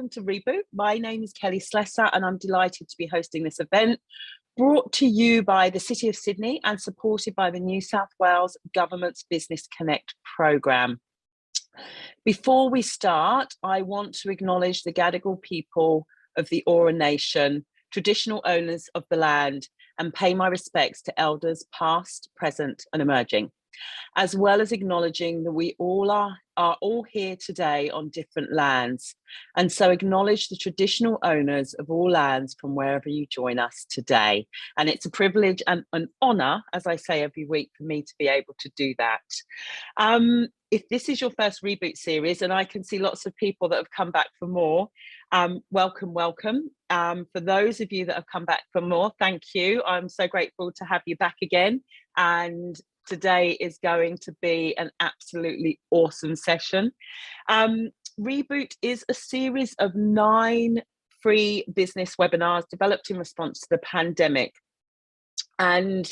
welcome to Reboot. My name is Kelly Slessor and I'm delighted to be hosting this event, brought to you by the City of Sydney and supported by the New South Wales Government's Business Connect programme. Before we start, I want to acknowledge the Gadigal people of the Eora Nation, traditional owners of the land, and pay my respects to elders past, present and emerging, as well as acknowledging that we all are all here today on different lands, and so acknowledge the traditional owners of all lands from wherever you join us today. And it's a privilege and an honour, as I say every week, for me to be able to do that. If this is your first Reboot series, and I can see lots of people that have come back for more, welcome. For those of you that have come back for more, thank you. I'm so grateful to have you back again. And today is going to be an absolutely awesome session. Reboot is a series of 9 free business webinars developed in response to the pandemic and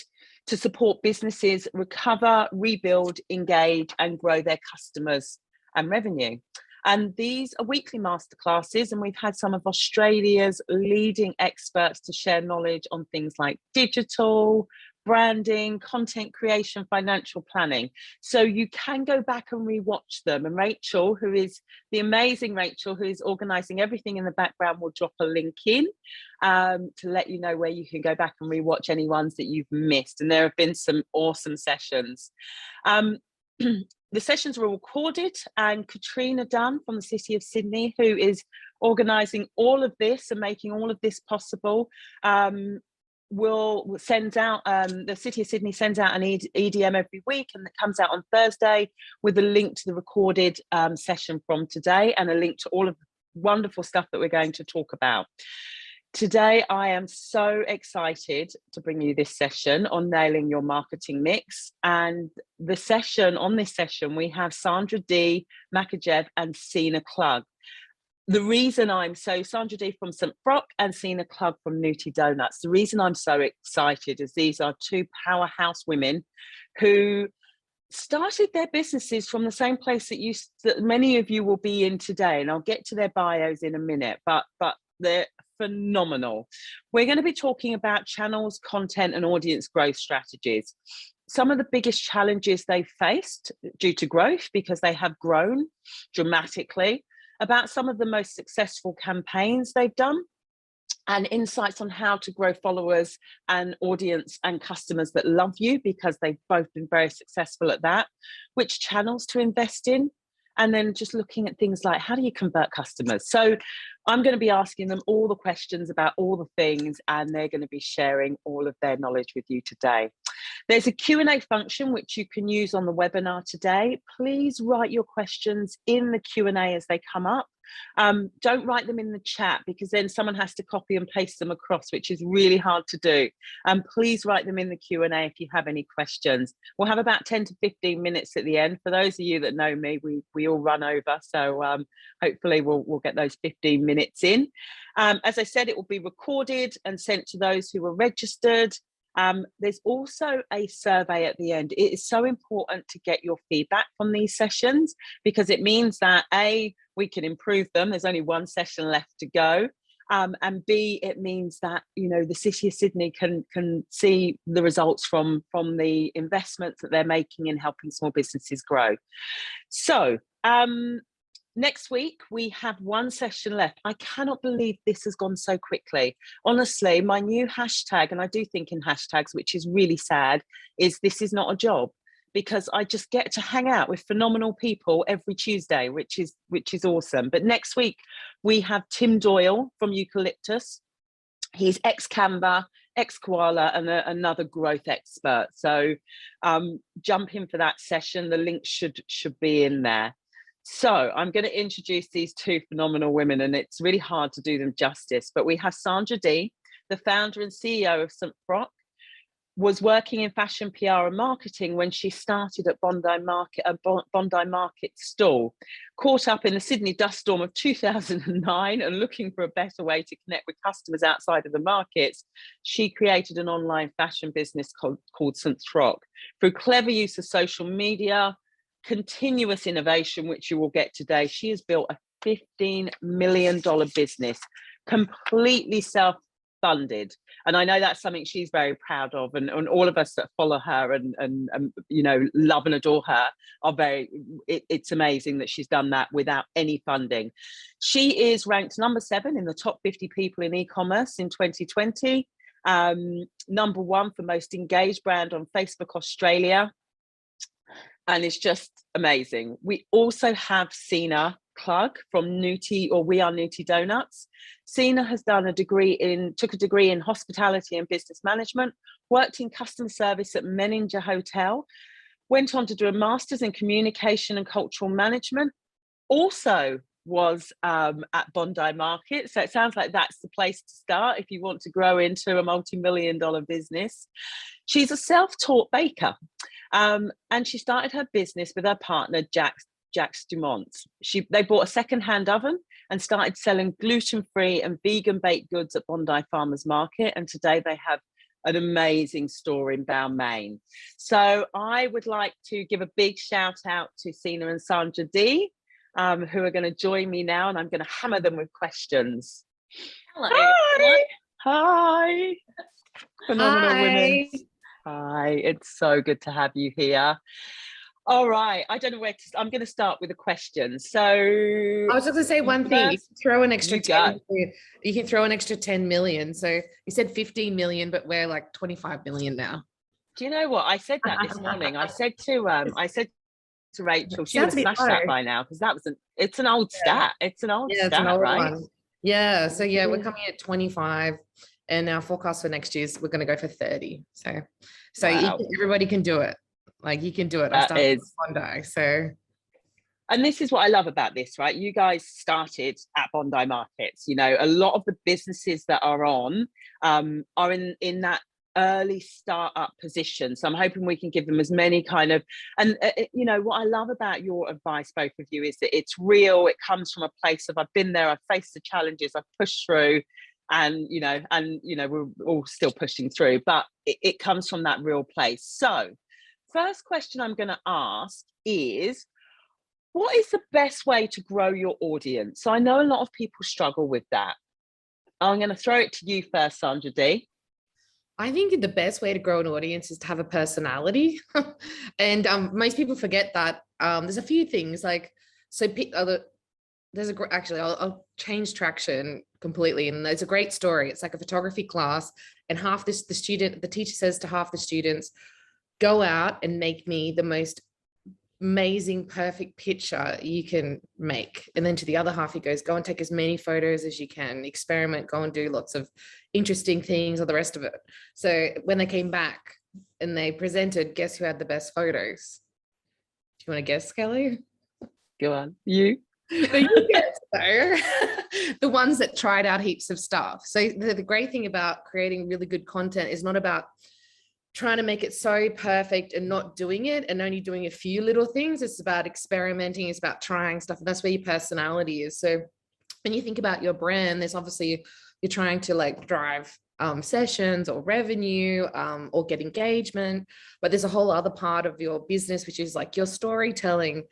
to support businesses recover, rebuild, engage and grow their customers and revenue. And these are weekly masterclasses, and we've had some of Australia's leading experts to share knowledge on things like digital, branding, content creation, financial planning. So you can go back and rewatch them. And Rachel, who is the amazing Rachel, who is organising everything in the background, will drop a link in to let you know where you can go back and rewatch any ones that you've missed. And there have been some awesome sessions. The sessions were recorded, and Katrina Dunn from the City of Sydney, who is organising all of this and making all of this possible, will send out, the City of Sydney sends out an EDM every week, and it comes out on Thursday with a link to the recorded session from today and a link to all of the wonderful stuff that we're going to talk about. Today, I am so excited to bring you this session on nailing your marketing mix. And this session, we have Sandradee Makejev and Sina Klug. The reason I'm Sandradee from Frock and Sina Klug from Nutie Donuts. The reason I'm so excited is these are 2 powerhouse women who started their businesses from the same place that many of you will be in today. And I'll get to their bios in a minute, but they're phenomenal. We're going to be talking about channels, content and audience growth strategies. Some of the biggest challenges they've faced due to growth, because they have grown dramatically, about some of the most successful campaigns they've done, and insights on how to grow followers and audience and customers that love you, because they've both been very successful at that, which channels to invest in, and then just looking at things like how do you convert customers. So I'm going to be asking them all the questions about all the things, and they're going to be sharing all of their knowledge with you today. There's a Q&A function which you can use on the webinar today. Please write your questions in the Q&A as they come up. Don't write them in the chat, because then someone has to copy and paste them across, which is really hard to do. Please write them in the Q&A if you have any questions. We'll have about 10 to 15 minutes at the end. For those of you that know me, we all run over, so hopefully we'll get those 15 minutes in. As I said, it will be recorded and sent to those who are registered. There's also a survey at the end. It is so important to get your feedback from these sessions, because it means that A, we can improve them. There's only one session left to go. And B, it means that, you know, the City of Sydney can see the results from the investments that they're making in helping small businesses grow. So next week, we have one session left. I cannot believe this has gone so quickly. Honestly, my new hashtag, and I do think in hashtags, which is really sad, is "this is not a job," because I just get to hang out with phenomenal people every Tuesday, which is awesome. But next week, we have Tim Doyle from Eucalyptus. He's ex-Canva, ex-Koala, and another growth expert. So jump in for that session. The link should be in there. So I'm going to introduce these 2 phenomenal women, and it's really hard to do them justice. But we have Sandradee, the founder and CEO of Frock, was working in fashion PR and marketing when she started at Bondi Market stall, caught up in the Sydney dust storm of 2009 and looking for a better way to connect with customers outside of the markets. She created an online fashion business called Frock. Through clever use of social media, continuous innovation, which you will get today, she has built a $15 million business, completely self-funded. And I know that's something she's very proud of, and all of us that follow her and you know, love and adore her are very, it's amazing that she's done that without any funding. She is ranked number 7 in the top 50 people in e-commerce in 2020, number 1 for most engaged brand on Facebook Australia, and it's just amazing. We also have Sina Klug from Nutie, or We Are Nutie Donuts. Sina has done took a degree in hospitality and business management, worked in customer service at Meninger Hotel, went on to do a master's in communication and cultural management, also was at Bondi Market. So it sounds like that's the place to start if you want to grow into a multi-million-dollar business. She's a self-taught baker, and she started her business with her partner, Jack Dumont. They bought a second-hand oven and started selling gluten-free and vegan baked goods at Bondi Farmers Market. And today they have an amazing store in Balmain. So I would like to give a big shout out to Sina and Sandradee, who are going to join me now, and I'm going to hammer them with questions. Hello. Hi. Hi. Phenomenal Hi. women. Hi. It's so good to have you here. All right. I don't know where to. I'm going to start with a question. So I was just going to say one thing. You can throw an extra 10 million. You can throw an extra 10 million. So you said 15 million, but we're like 25 million now. Do you know what? I said that this morning. I said to Rachel, she would have smashed that by now, because it's an old stat. It's an old stat, it's an old right? One. Yeah. So yeah, we're coming at 25, and our forecast for next year is we're going to go for 30. So wow. Everybody can do it. Like, you can do it. I started with Bondi, so. And this is what I love about this, right? You guys started at Bondi Markets. You know, a lot of the businesses that are on are in that early startup position. So I'm hoping we can give them as many kind of, and you know, what I love about your advice, both of you, is that it's real. It comes from a place of, I've been there, I've faced the challenges, I've pushed through, and you know, we're all still pushing through, but it comes from that real place. So first question I'm going to ask is, what is the best way to grow your audience? So I know a lot of people struggle with that. I'm going to throw it to you first, Sandradee. I think the best way to grow an audience is to have a personality. And most people forget that. There's a few things like, I'll change traction completely. And there's a great story. It's like a photography class, and the teacher says to half the students, go out and make me the most amazing, perfect picture you can make. And then to the other half, he goes, go and take as many photos as you can, experiment, go and do lots of interesting things, or the rest of it. So when they came back and they presented, guess who had the best photos? Do you want to guess, Kelly? Go on, you. You guess, though. The ones that tried out heaps of stuff. So the great thing about creating really good content is not about trying to make it so perfect and not doing it and only doing a few little things. It's about experimenting. It's about trying stuff. And that's where your personality is. So when you think about your brand, there's obviously, you're trying to like drive sessions or revenue or get engagement, but there's a whole other part of your business, which is like your storytelling,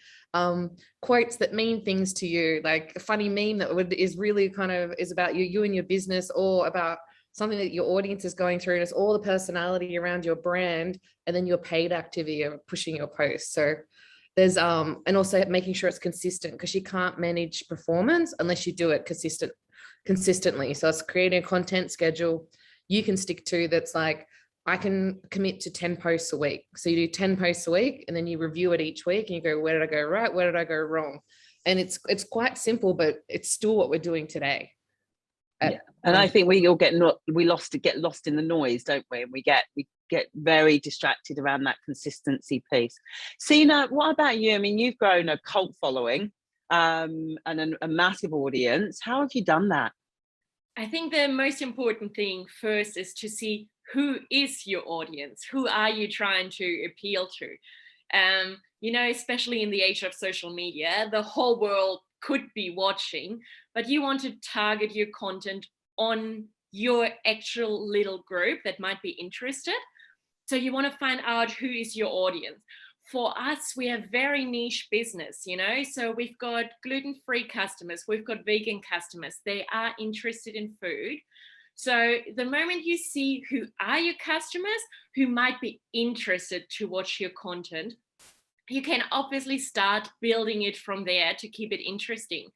quotes that mean things to you, like a funny meme that is really kind of is about you and your business, or about something that your audience is going through, and it's all the personality around your brand, and then your paid activity of pushing your posts. So there's and also making sure it's consistent, because you can't manage performance unless you do it consistently. So it's creating a content schedule you can stick to, that's like, I can commit to 10 posts a week. So you do 10 posts a week, and then you review it each week, and you go, where did I go right? Where did I go wrong? And it's quite simple, but it's still what we're doing today. Yeah. And I think we all get lost in the noise, don't we? And we get very distracted around that consistency piece. Sina, what about you? I mean, you've grown a cult following and a massive audience. How have you done that? I think the most important thing first is to see who is your audience. Who are you trying to appeal to? You know, especially in the age of social media, the whole world could be watching, but you want to target your content on your actual little group that might be interested. So you want to find out who is your audience. for us, we are very niche business, you know, so we've got gluten-free customers, we've got vegan customers, they are interested in food. So the moment you see who are your customers, who might be interested to watch your content, you can obviously start building it from there to keep it interesting.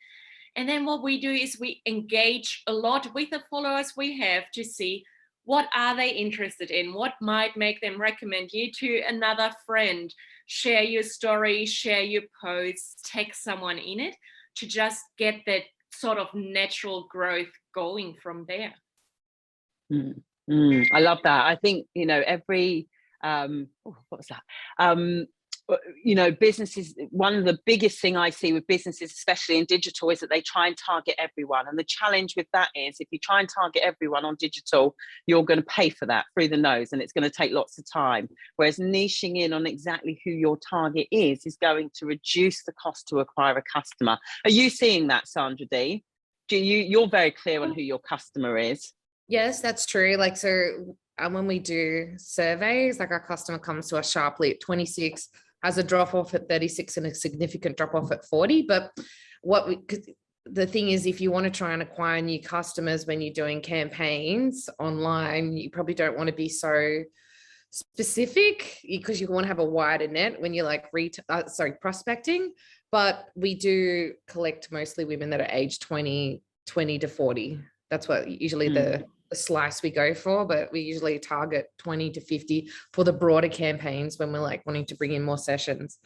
And then what we do is we engage a lot with the followers we have to see what are they interested in, what might make them recommend you to another friend, share your story, share your posts, tag someone in it, to just get that sort of natural growth going from there. I love that. I think, you know, every what was that? You know, businesses, one of the biggest thing I see with businesses, especially in digital, is that they try and target everyone. And the challenge with that is, if you try and target everyone on digital, you're going to pay for that through the nose, and it's going to take lots of time. Whereas niching in on exactly who your target is going to reduce the cost to acquire a customer. Are you seeing that, Sandradee? You're very clear on who your customer is? Yes, that's true. Like, so when we do surveys, like our customer comes to us sharply at 26, has a drop off at 36 and a significant drop off at 40. But the thing is, if you want to try and acquire new customers when you're doing campaigns online, you probably don't want to be so specific, because you want to have a wider net when you're like prospecting. But we do collect mostly women that are age 20 to 40. That's what usually the slice we go for, but we usually target 20 to 50 for the broader campaigns when we're like wanting to bring in more sessions.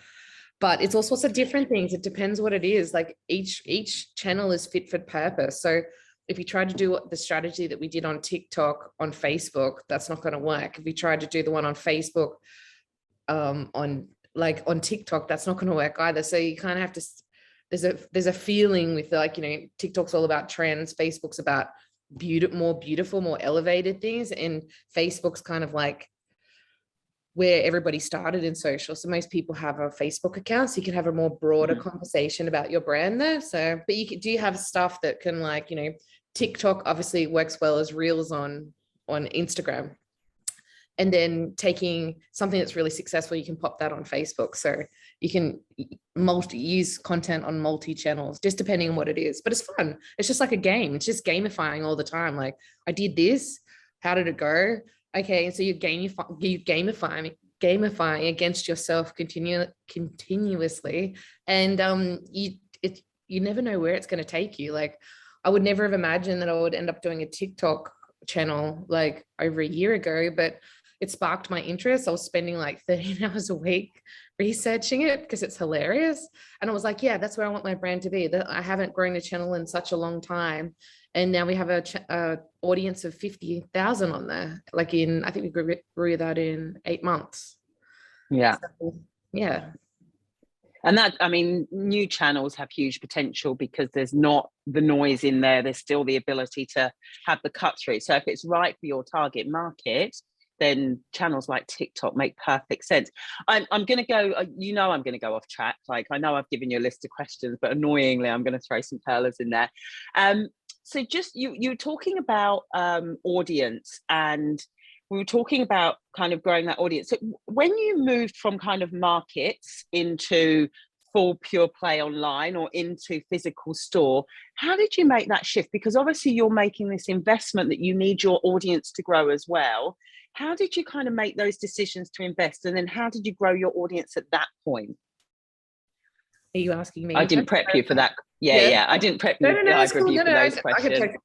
But it's all sorts of different things. It depends what it is. Like each channel is fit for purpose. So if you try to do the strategy that we did on TikTok, on Facebook, that's not going to work. If we tried to do the one on Facebook, on TikTok, that's not going to work either. So you kind of have to, there's a feeling with, like, you know, TikTok's all about trends, Facebook's about more beautiful, more elevated things, and Facebook's kind of like where everybody started in social. So most people have a Facebook account, so you can have a more broader conversation about your brand there. So, but do have stuff that can, like, you know, TikTok obviously works well as reels on Instagram, and then taking something that's really successful, you can pop that on Facebook. So you can use content on multi-channels, just depending on what it is. But it's fun. It's just like a game. It's just gamifying all the time. Like, I did this. How did it go? Okay, and so you're gamifying against yourself continuously, and you never know where it's going to take you. Like, I would never have imagined that I would end up doing a TikTok channel like over a year ago, but it sparked my interest. I was spending like 13 hours a week researching it because it's hilarious. And I was like, yeah, that's where I want my brand to be. I haven't grown a channel in such a long time. And now we have a audience of 50,000 on there. Like I think we grew that in 8 months. Yeah. So, yeah. And that, I mean, new channels have huge potential because there's not the noise in there. There's still the ability to have the cut through. So if it's right for your target market, then channels like TikTok make perfect sense. I'm going to go, you know, I'm going to go off track. Like, I know I've given you a list of questions, but annoyingly, I'm going to throw some curlers in there. So just you're talking about audience, and we were talking about kind of growing that audience. So when you moved from kind of markets into full pure play online or into physical store, how did you make that shift? Because obviously you're making this investment that you need your audience to grow as well. How did you kind of make those decisions to invest? And then how did you grow your audience at that point? Are you asking me? I didn't prep you for that. Yeah. I didn't prep you either of you for those questions.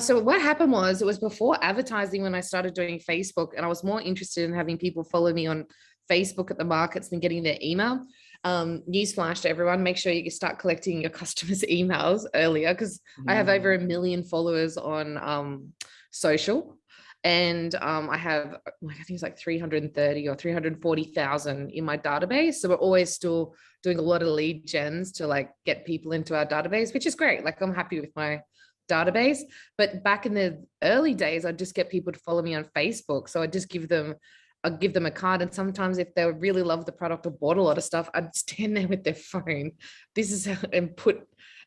So what happened was, it was before advertising when I started doing Facebook, and I was more interested in having people follow me on Facebook at the markets than getting their email. Newsflash to everyone, make sure you start collecting your customers' emails earlier, because I have over 1 million followers on social. And I have, I think it's like 330 or 340,000 in my database. So we're always still doing a lot of lead gens to like get people into our database, which is great. Like, I'm happy with my database. But back in the early days, I'd just get people to follow me on Facebook. So I'd give them a card. And sometimes if they really love the product or bought a lot of stuff, I'd stand there with their phone.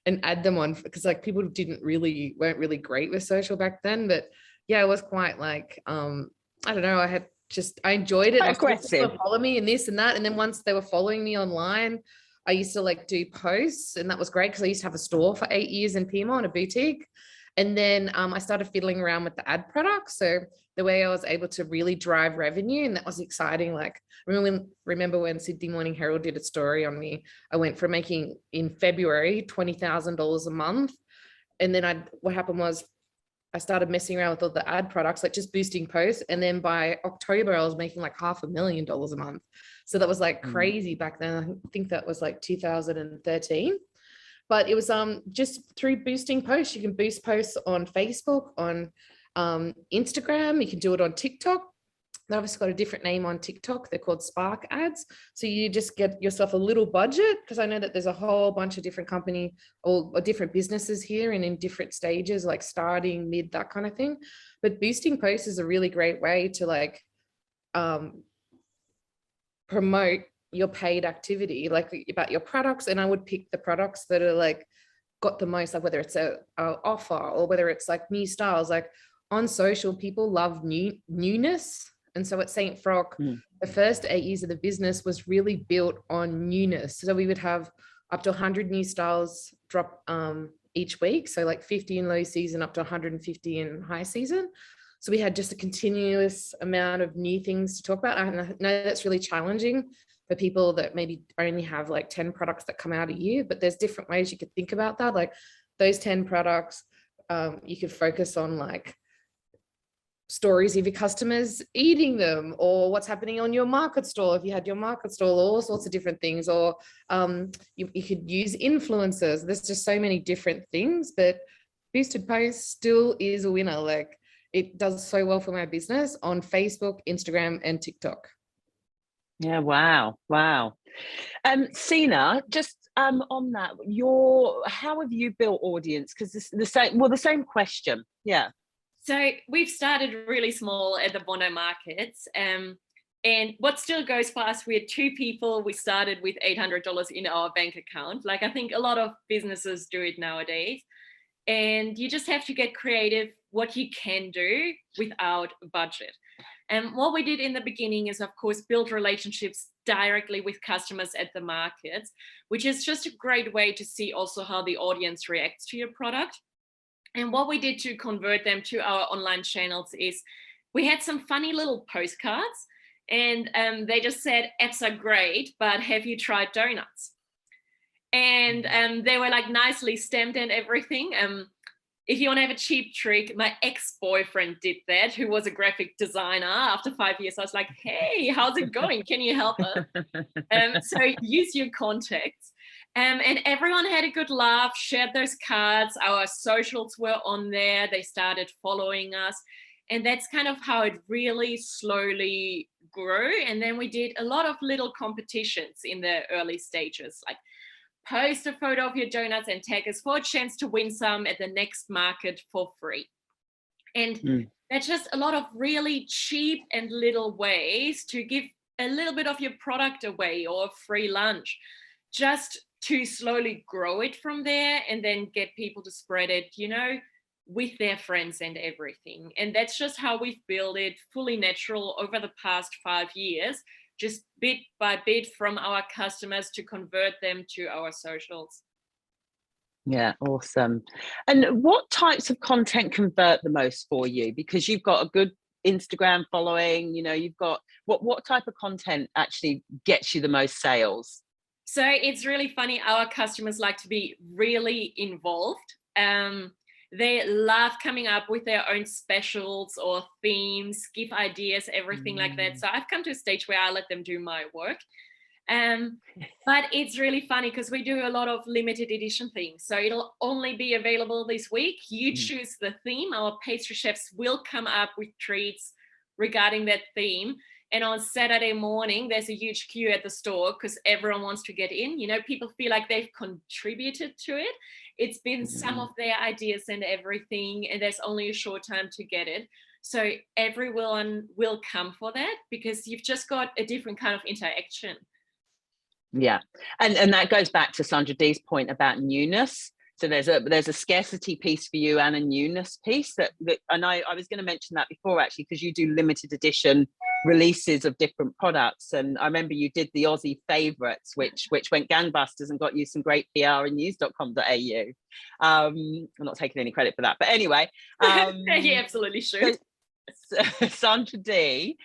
And add them on, because like people weren't really great with social back then. But yeah, it was quite like, I don't know, I had I enjoyed it. Quite I saw people aggressive. follow me and this and that. And then once they were following me online, I used to like do posts, and that was great because I used to have a store for 8 years in Piedmont, a boutique. And then I started fiddling around with the ad products. So the way I was able to really drive revenue, and that was exciting. Like, remember when Sydney Morning Herald did a story on me? I went from making in February $20,000 a month. And then what happened was I started messing around with all the ad products, like just boosting posts. And then by October, I was making like $500,000 a month. So that was like crazy back then. I think that was like 2013. But it was just through boosting posts. You can boost posts on Facebook, on Instagram. You can do it on TikTok. They obviously got a different name on TikTok. They're called Spark ads. So you just get yourself a little budget, because I know that there's a whole bunch of different company or different businesses here and in different stages, like starting, mid, that kind of thing. But boosting posts is a really great way to like promote your paid activity, like about your products. And I would pick the products that are like got the most, like whether it's a offer or whether it's like new styles. Like on social, people love newness. And so at St. Frock, the first 8 years of the business was really built on newness. So we would have up to 100 new styles drop each week. So like 50 in low season, up to 150 in high season. So we had just a continuous amount of new things to talk about. I know that's really challenging for people that maybe only have like 10 products that come out a year, but there's different ways you could think about that. Like those 10 products, you could focus on like stories of your customers eating them, or what's happening on your market stall if you had your market stall, all sorts of different things. Or you could use influencers. There's just so many different things, but boosted posts still is a winner. Like it does so well for my business on Facebook, Instagram, and TikTok. Yeah, wow. Sina, just on that, how have you built audience? Because the same question. Yeah. So we've started really small at the Bondi markets. And what still goes for us, we had 2 people. We started with $800 in our bank account. Like I think a lot of businesses do it nowadays. And you just have to get creative what you can do without a budget. And what we did in the beginning is, of course, build relationships directly with customers at the markets, which is just a great way to see also how the audience reacts to your product. And what we did to convert them to our online channels is we had some funny little postcards, and they just said, apps are great, but have you tried donuts? And they were like nicely stamped and everything. If you want to have a cheap trick, my ex-boyfriend did that, who was a graphic designer. After 5 years, I was like, hey, how's it going? Can you help us? So use your contacts. And everyone had a good laugh, shared those cards. Our socials were on there. They started following us. And that's kind of how it really slowly grew. And then we did a lot of little competitions in the early stages, like post a photo of your donuts and tag us for a chance to win some at the next market for free. And that's just a lot of really cheap and little ways to give a little bit of your product away, or a free lunch, just to slowly grow it from there and then get people to spread it, with their friends and everything. And that's just how we've built it, fully natural over the past 5 years, just bit by bit from our customers to convert them to our socials. Yeah, awesome. And what types of content convert the most for you? Because you've got a good Instagram following, you've got what type of content actually gets you the most sales? So it's really funny. Our customers like to be really involved. They love coming up with their own specials or themes, give ideas, everything like that. So I've come to a stage where I let them do my work. But it's really funny because we do a lot of limited edition things. So it'll only be available this week. You choose the theme. Our pastry chefs will come up with treats regarding that theme. And on Saturday morning, there's a huge queue at the store because everyone wants to get in. People feel like they've contributed to it. It's been some of their ideas and everything, and there's only a short time to get it. So everyone will come for that because you've just got a different kind of interaction. Yeah. And that goes back to Sandradee's point about newness. So there's a scarcity piece for you and a newness piece that and I was going to mention that before, actually, because you do limited edition releases of different products. And I remember you did the Aussie favourites, which went gangbusters and got you some great PR in news.com.au. I'm not taking any credit for that, but anyway. You absolutely should. Sandradee,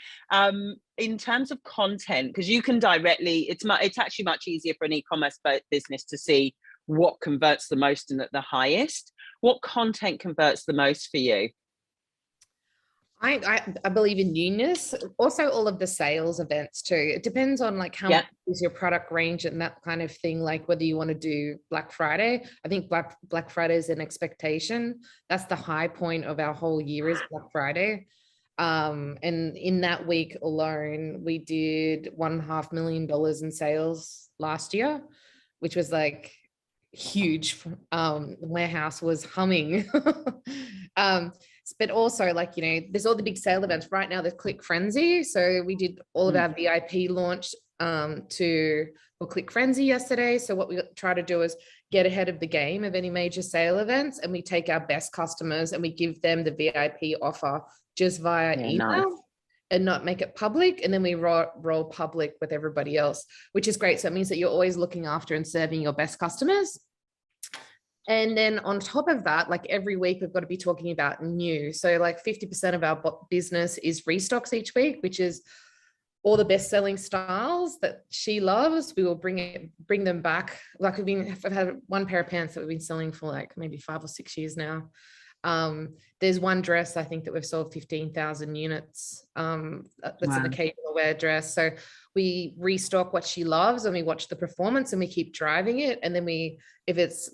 in terms of content, because you can directly, it's actually much easier for an e-commerce business to see what converts the most and at the highest. What content converts the most for you? I believe in newness. Also, all of the sales events too. It depends on like how much is your product range and that kind of thing. Like whether you want to do Black Friday. I think Black Friday is an expectation. That's the high point of our whole year is Black Friday. And in that week alone, we did $1.5 million in sales last year, which was like huge. The warehouse was humming. But also, like, you know, there's all the big sale events right now. There's Click Frenzy. So we did all of our VIP launch for Click Frenzy yesterday. So what we try to do is get ahead of the game of any major sale events, and we take our best customers and we give them the VIP offer just via email and not make it public. And then we roll public with everybody else, which is great. So it means that you're always looking after and serving your best customers. And then on top of that, like every week, we've got to be talking about new. So like 50% of our business is restocks each week, which is all the best-selling styles that she loves. We will bring them back. Like I've had one pair of pants that we've been selling for like maybe 5 or 6 years now. There's one dress I think that we've sold 15,000 units. That's an occasional wear dress. So we restock what she loves and we watch the performance and we keep driving it. And then we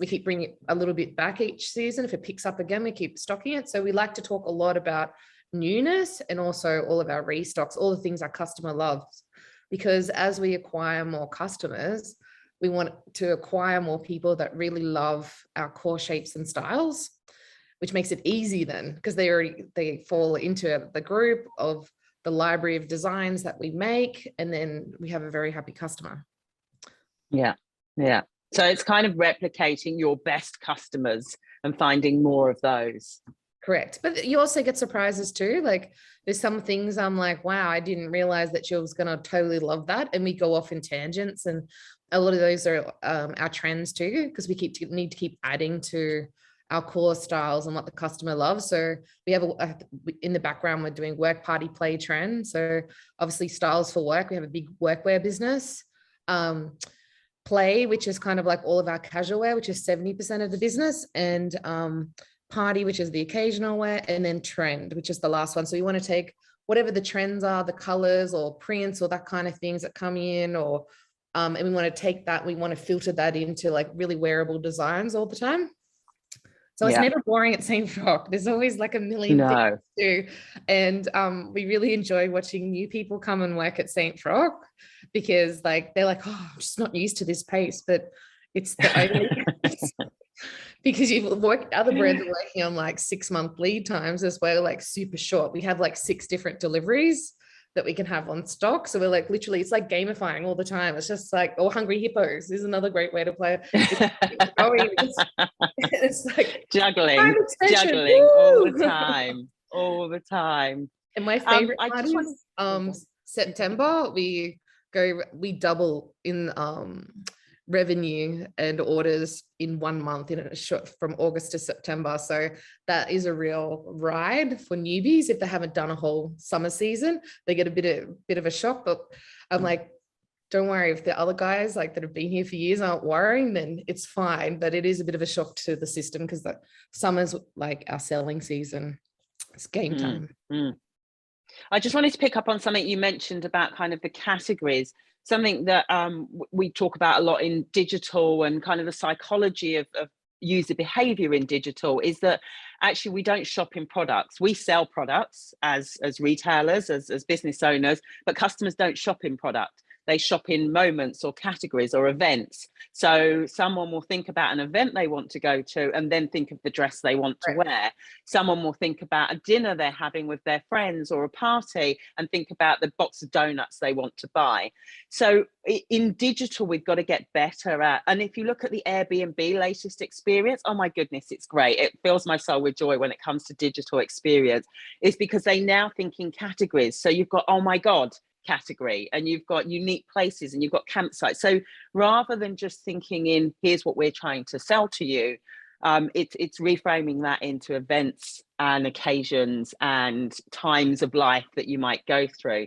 keep bringing it a little bit back each season. If it picks up again, we keep stocking it. So we like to talk a lot about newness and also all of our restocks, all the things our customer loves, because as we acquire more customers, we want to acquire more people that really love our core shapes and styles, which makes it easy then because they fall into the group of the library of designs that we make, and then we have a very happy customer. Yeah. So it's kind of replicating your best customers and finding more of those. Correct. But you also get surprises too. Like there's some things I'm like, wow, I didn't realize that she was going to totally love that. And we go off in tangents, and a lot of those are our trends too, because we need to keep adding to our core styles and what the customer loves. So we have in the background, we're doing work, party, play trend. So obviously styles for work. We have a big workwear business. Play, which is kind of like all of our casual wear, which is 70% of the business, and party, which is the occasional wear, and then trend, which is the last one. So you want to take whatever the trends are, the colors or prints or that kind of things that come in, or and we want to take that, we want to filter that into like really wearable designs all the time. So it's never boring at St. Frock. There's always like a million things to do. And we really enjoy watching new people come and work at St. Frock, because like they're like, oh, I'm just not used to this pace, but it's the only because other brands are working on like 6-month lead times as well, like super short. We have like 6 different deliveries that we can have on stock. So we're like, literally, it's like gamifying all the time. It's just like, oh, Hungry Hippos is another great way to play. It's like juggling all the time. And my favorite part is September, we double in revenue and orders in 1 month from August to September. So that is a real ride for newbies. If they haven't done a whole summer season, they get a bit of a shock. But I'm like, don't worry, if the other guys like that have been here for years aren't worrying, then it's fine. But it is a bit of a shock to the system because the summer's like our selling season. It's game time. I just wanted to pick up on something you mentioned about kind of the categories. Something that we talk about a lot in digital, and kind of the psychology of user behavior in digital, is that actually we don't shop in products. We sell products as retailers, as business owners, but customers don't shop in product. they shop in moments or categories or events. So someone will think about an event they want to go to and then think of the dress they want to wear. Someone will think about a dinner they're having with their friends or a party and think about the box of donuts they want to buy. So in digital, we've got to get better at, and if you look at the Airbnb latest experience, oh my goodness, it's great. It fills my soul with joy when it comes to digital experience. It's because they now think in categories. So you've got, oh my God, category, and you've got unique places, and you've got campsites. So rather than just thinking in, here's what we're trying to sell to you, it's reframing that into events and occasions and times of life that you might go through.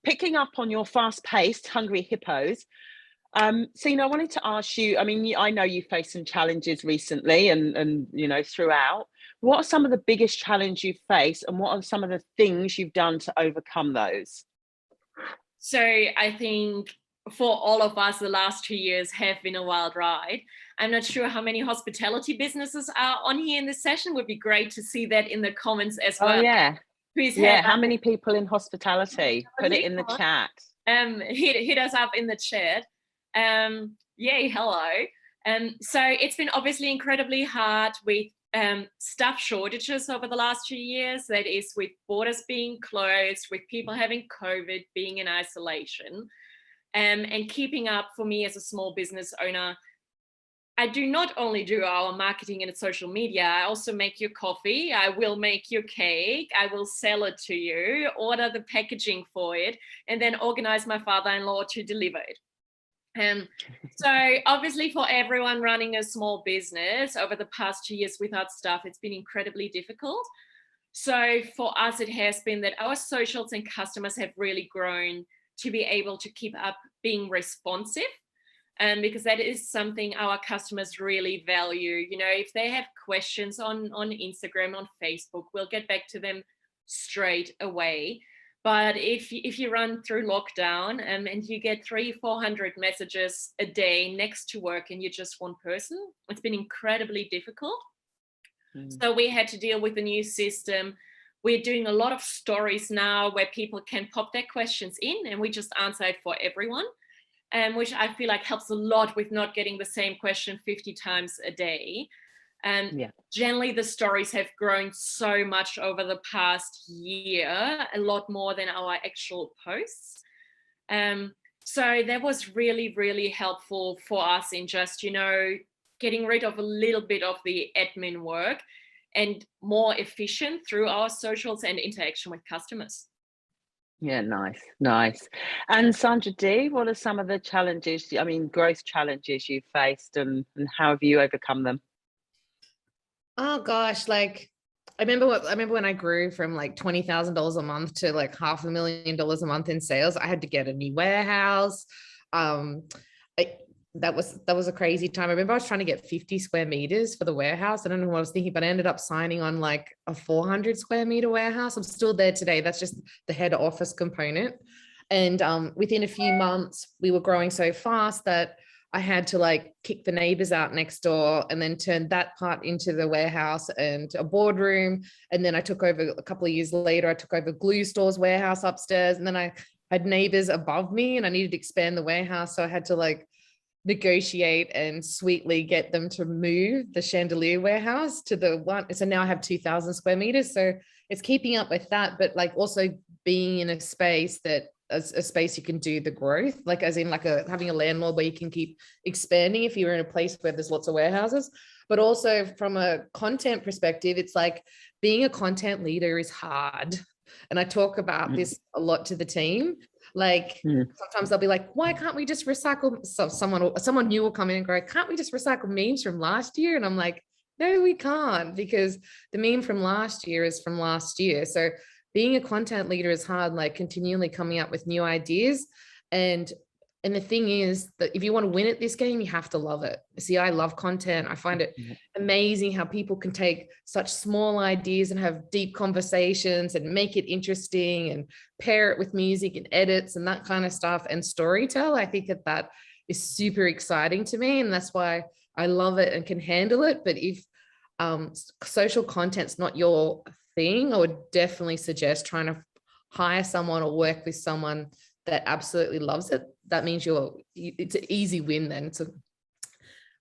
Picking up on your fast-paced Hungry Hippos, Sina, I wanted to ask you, I mean, I know you faced some challenges recently and you know, throughout. What are some of the biggest challenges you've faced, and what are some of the things you've done to overcome those? So I think for all of us, the last 2 years have been a wild ride. I'm not sure how many hospitality businesses are on here in this session. Would be great to see that in the comments as well. Oh yeah. Please, how many people in hospitality? Put it in the chat. Hit us up in the chat. Yay, hello. So it's been obviously incredibly hard with staff shortages over the last 2 years. That is with borders being closed, with people having COVID, being in isolation, and keeping up for me as a small business owner. I do not only do our marketing and social media, I also make your coffee, I will make your cake, I will sell it to you, order the packaging for it, and then organize my father-in-law to deliver it. So obviously for everyone running a small business over the past 2 years without staff, it's been incredibly difficult. So for us, it has been that our socials and customers have really grown to be able to keep up being responsive. Because that is something our customers really value. You know, if they have questions on Instagram, on Facebook, we'll get back to them straight away. But if you run through lockdown and you get 300-400 messages a day next to work and you're just one person, it's been incredibly difficult. So we had to deal with the new system. We're doing a lot of stories now where people can pop their questions in and we just answer it for everyone. Which I feel like helps a lot with not getting the same question 50 times a day. Generally, the stories have grown so much over the past year, a lot more than our actual posts. So that was really, really helpful for us in just, you know, getting rid of a little bit of the admin work and more efficient through our socials and interaction with customers. Yeah, nice. And Sandradee, what are some of the challenges, I mean, growth challenges you've faced, and how have you overcome them? Oh gosh, like I remember when I grew from like $20,000 a month to like $500,000 a month in sales. I had to get a new warehouse. That was a crazy time. I remember I was trying to get 50 square meters for the warehouse. I don't know what I was thinking, but I ended up signing on like a 400 square meter warehouse. I'm still there today. That's just the head office component. And within a few months, we were growing so fast that I had to like kick the neighbors out next door and then turn that part into the warehouse and a boardroom. And then I took over a couple of years later, I took over Glue Store's warehouse upstairs. And then I had neighbors above me and I needed to expand the warehouse. So I had to like negotiate and sweetly get them to move the chandelier warehouse to the one. So now I have 2,000 square meters. So it's keeping up with that, but like also being in a space that a space you can do the growth, like as in like having a landlord where you can keep expanding if you're in a place where there's lots of warehouses. But also from a content perspective, it's like being a content leader is hard. And I talk about this a lot to the team. Like sometimes they'll be like, why can't we just recycle? So someone new will come in and go, can't we just recycle memes from last year? And I'm like, no, we can't, because the meme from last year is from last year. So being a content leader is hard, like continually coming up with new ideas. And the thing is that if you want to win at this game, you have to love it. See, I love content. I find it amazing how people can take such small ideas and have deep conversations and make it interesting and pair it with music and edits and that kind of stuff and storytell. I think that is super exciting to me. And that's why I love it and can handle it. But if social content's not your thing, I would definitely suggest trying to hire someone or work with someone that absolutely loves it, that means it's an easy win then. So,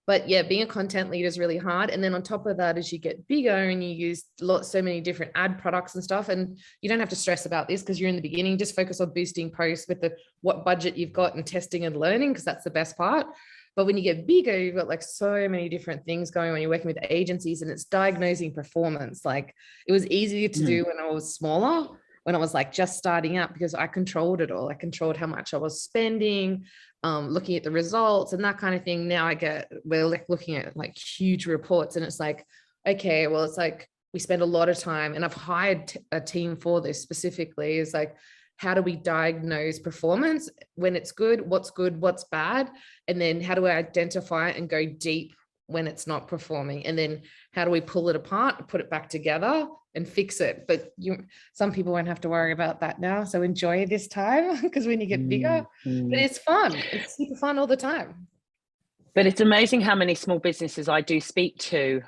but yeah, being a content leader is really hard. And then on top of that, as you get bigger and you use so many different ad products and stuff, and you don't have to stress about this because you're in the beginning, just focus on boosting posts with what budget you've got and testing and learning, because that's the best part. But when you get bigger, you've got like so many different things going on. You're working with agencies and it's diagnosing performance. Like it was easier to do when I was smaller, when I was like just starting out, because I controlled it all. I controlled how much I was spending, looking at the results and that kind of thing. Now we're like looking at like huge reports and it's like, okay, well, it's like we spend a lot of time, and I've hired a team for this specifically. Is like, how do we diagnose performance when it's good, what's bad? And then how do we identify it and go deep when it's not performing? And then how do we pull it apart, put it back together and fix it? But some people won't have to worry about that now. So enjoy this time, because when you get bigger, but it's fun. It's super fun all the time. But it's amazing how many small businesses I do speak to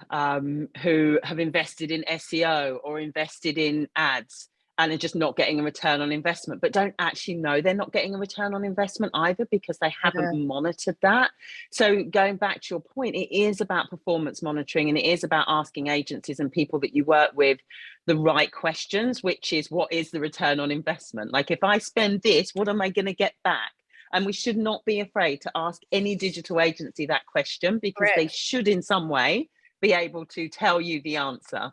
who have invested in SEO or invested in ads and are just not getting a return on investment, but don't actually know they're not getting a return on investment either, because they haven't monitored that. So going back to your point, it is about performance monitoring, and it is about asking agencies and people that you work with the right questions, which is, what is the return on investment? Like, if I spend this, what am I going to get back? And we should not be afraid to ask any digital agency that question, because they should in some way be able to tell you the answer.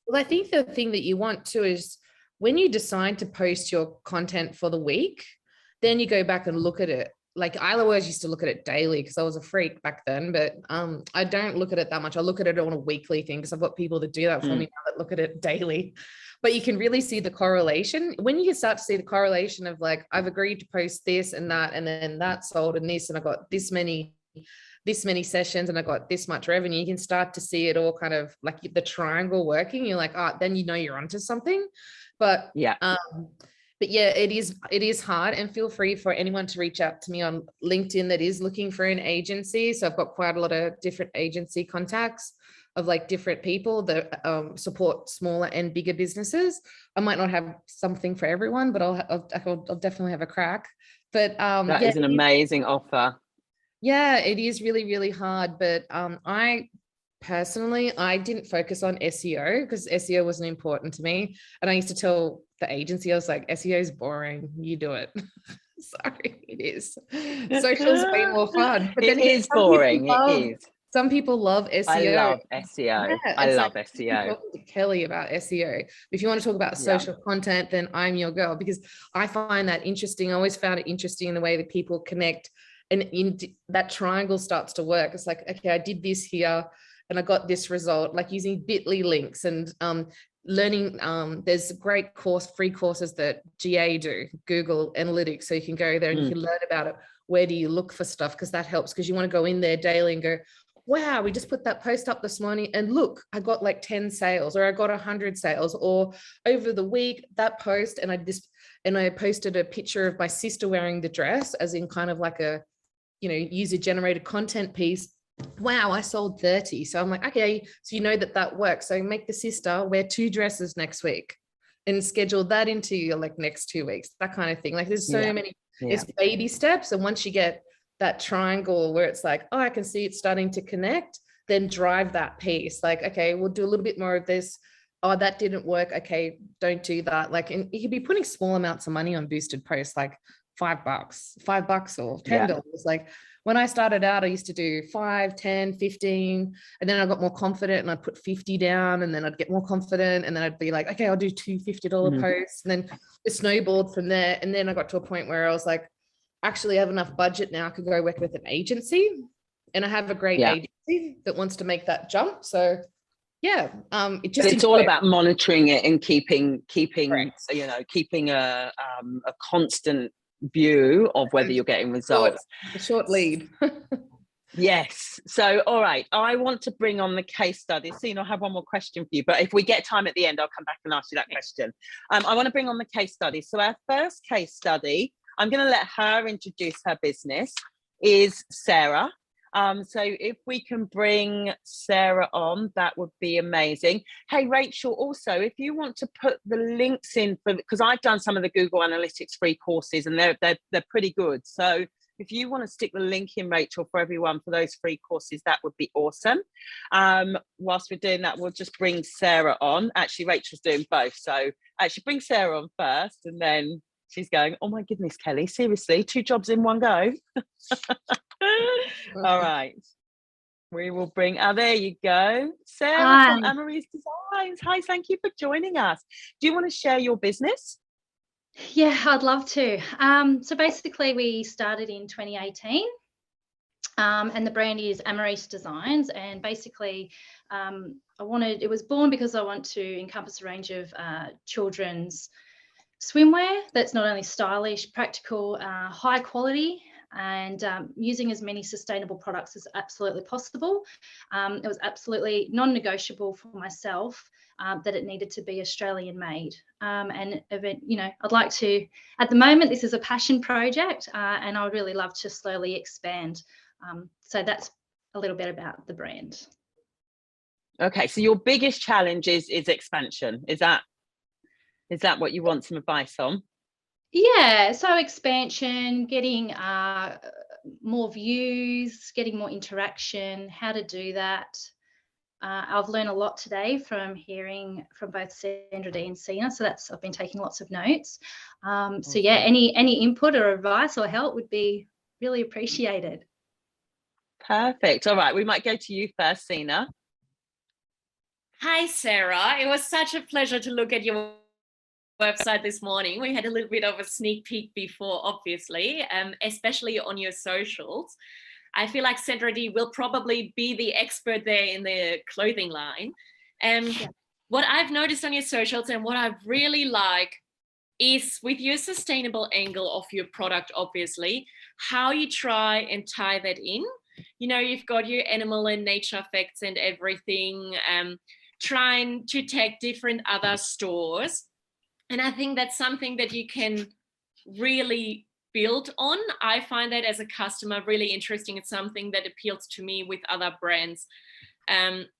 Well, I think the thing that you want to is, when you decide to post your content for the week, then you go back and look at it. Like I always used to look at it daily because I was a freak back then, but I don't look at it that much. I look at it on a weekly thing because I've got people that do that for me now that look at it daily. But you can really see the correlation. When you start to see the correlation of like, I've agreed to post this and that, and then that sold and this, and I got this many sessions and I got this much revenue, you can start to see it all kind of like the triangle working. You're like, then you know you're onto something. But yeah, it is hard, and feel free for anyone to reach out to me on LinkedIn that is looking for an agency. So I've got quite a lot of different agency contacts of like different people that support smaller and bigger businesses. I might not have something for everyone, but I'll definitely have a crack. But that is an amazing offer. Yeah, it is really, really hard. But I didn't focus on SEO because SEO wasn't important to me. And I used to tell the agency, I was like, SEO is boring. You do it. Sorry, it is. Social is way more fun. But it is boring. It is. Some people love SEO. I love SEO. Yeah, I love SEO. Talking to Kelly about SEO. If you want to talk about social content, then I'm your girl, because I find that interesting. I always found it interesting in the way that people connect, and that triangle starts to work. It's like, okay, I did this here and I got this result, like using bit.ly links and learning. There's great free courses that GA do, Google Analytics. So you can go there and you can learn about it. Where do you look for stuff? Because that helps, because you want to go in there daily and go, wow, we just put that post up this morning and look, I got like 10 sales, or I got 100 sales, or over the week that post, and I posted a picture of my sister wearing the dress, as in kind of like a, user generated content piece. Wow, I sold 30. So I'm like, okay, so you know that works. So make the sister wear 2 dresses next week and schedule that into your like next 2 weeks, that kind of thing. Like there's so many, it's baby steps. And once you get that triangle where it's like, oh, I can see it's starting to connect, then drive that piece. Like, okay, we'll do a little bit more of this. Oh, that didn't work. Okay, don't do that. Like, and you could be putting small amounts of money on boosted posts, like $5 or $10. Like when I started out, I used to do 5, 10, 15, and then I got more confident and I'd put 50 down, and then I'd get more confident, and then I'd be like, okay, I'll do 2 $50 posts, and then it snowballed from there. And then I got to a point where I was like, actually I have enough budget now, I could go work with an agency, and I have a great agency that wants to make that jump. So it's all about monitoring it and keeping a constant view of whether you're getting results. A short lead. Yes. So, all right. I want to bring on the case study. Sina, I have one more question for you, but if we get time at the end, I'll come back and ask you that question. I want to bring on the case study. So our first case study, I'm going to let her introduce her business, is Sarah. So if we can bring Sarah on, that would be amazing. Hey, Rachel, also, if you want to put the links in for, because I've done some of the Google Analytics free courses and they're pretty good. So if you want to stick the link in, Rachel, for everyone for those free courses, that would be awesome. Whilst we're doing that, we'll just bring Sarah on. Actually, Rachel's doing both. So actually bring Sarah on first, and then she's going, oh my goodness, Kelly, seriously, 2 jobs in one go. All right. We will bring, there you go. Sarah from Amory's Designs. Hi, thank you for joining us. Do you want to share your business? Yeah, I'd love to. So basically we started in 2018 and the brand is Amory's Designs, and basically it was born because I want to encompass a range of children's swimwear that's not only stylish, practical, high quality, and using as many sustainable products as absolutely possible. It was absolutely non-negotiable for myself that it needed to be Australian made. And I'd like to, at the moment, this is a passion project, and I would really love to slowly expand. So that's a little bit about the brand. Okay, so your biggest challenge is expansion. Is that what you want some advice on? Yeah, so expansion, getting more views, getting more interaction, how to do that. I've learned a lot today from hearing from both Sandradee and Sina, so I've been taking lots of notes. So yeah, any input or advice or help would be really appreciated. Perfect. All right, we might go to you first, Sina. Hi, Sarah. It was such a pleasure to look at your website this morning. We had a little bit of a sneak peek before, obviously, especially on your socials. I feel like Sandradee will probably be the expert there in the clothing line. What I've noticed on your socials and what I really like is with your sustainable angle of your product, obviously, how you try and tie that in. You know, you've got your animal and nature facts and everything, trying to tag different other stores. And I think that's something that you can really build on. I find that as a customer really interesting. It's something that appeals to me with other brands,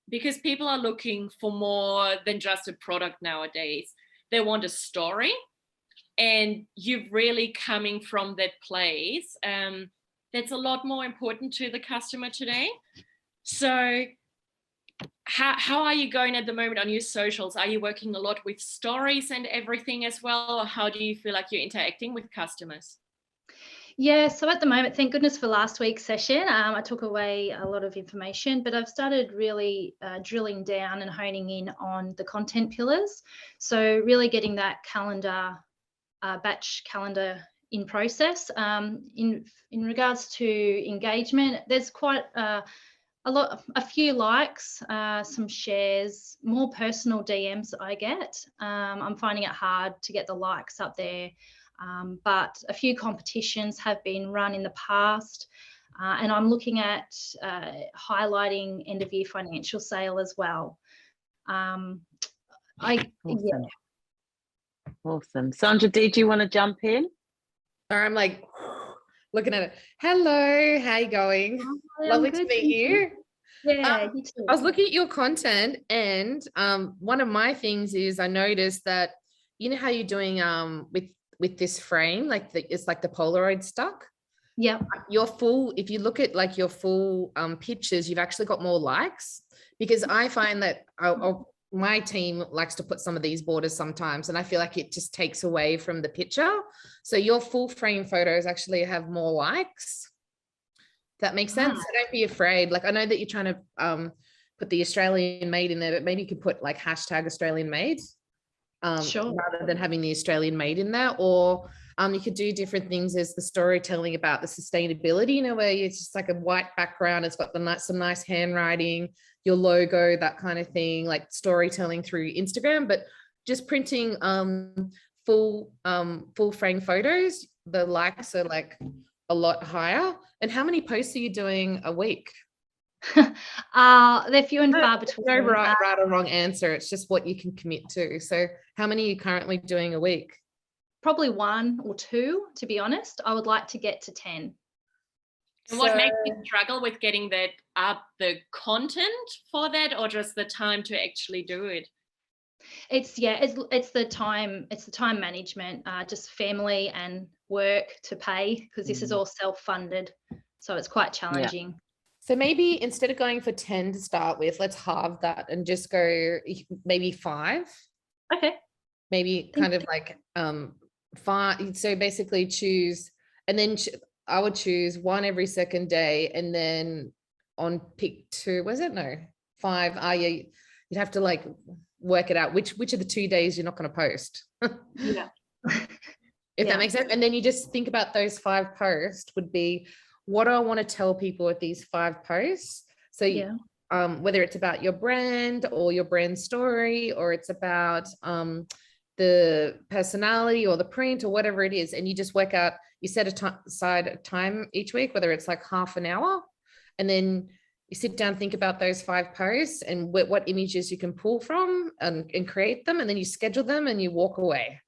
because people are looking for more than just a product nowadays. They want a story, and you're really coming from that place. That's a lot more important to the customer today. So how are you going at the moment on your socials? Are you working a lot with stories and everything as well? Or how do you feel like you're interacting with customers? Yeah, so at the moment, thank goodness for last week's session, I took away a lot of information, but I've started really drilling down and honing in on the content pillars. So really getting that calendar, batch calendar in process. In regards to engagement, there's quite a few likes, some shares, more personal DMs I get. I'm finding it hard to get the likes up there, but a few competitions have been run in the past, and I'm looking at highlighting end of year financial sale as well. Awesome. Awesome. Sandradee, do you want to jump in? I'm like looking at it. Hello, how you going? Hi, Lovely to meet you. Yeah, you too. I was looking at your content, and one of my things is I noticed that, you know how you're doing with this frame, like it's like the Polaroid stuck. Yeah. If you look at like your full pictures, you've actually got more likes, because I find that my team likes to put some of these borders sometimes, and I feel like it just takes away from the picture. So your full frame photos actually have more likes. That makes sense. So don't be afraid. Like, I know that you're trying to put the Australian made in there, but maybe you could put like hashtag Australian made, sure, rather than having the Australian made in there. Or you could do different things as the storytelling about the sustainability, you know, where it's just like a white background, it's got some nice handwriting, your logo, that kind of thing, like storytelling through Instagram. But just printing full frame photos, the likes are like a lot higher. And how many posts are you doing a week? They're few and far between. No right or wrong answer. It's just what you can commit to. So how many are you currently doing a week? Probably 1 or 2, to be honest. I would like to get to 10. And what makes you struggle with getting that up, the content for that, or just the time to actually do it? It's the time management, just family and work to pay, because this is all self-funded, so it's quite challenging. So maybe instead of going for 10 to start with, let's halve that and just go maybe 5. Okay. Maybe kind of like 5. So basically choose, and then I would choose 1 every second day, and then on pick 2, was it? No, 5. You'd have to like work it out which of the 2 days you're not going to post. Yeah. If that makes sense. And then you just think about those 5 posts would be, what do I want to tell people with these 5 posts? So whether it's about your brand or your brand story, or it's about the personality or the print or whatever it is, and you just work out, you set aside a time each week, whether it's like half an hour, and then you sit down, think about those 5 posts and what images you can pull from and create them, and then you schedule them and you walk away.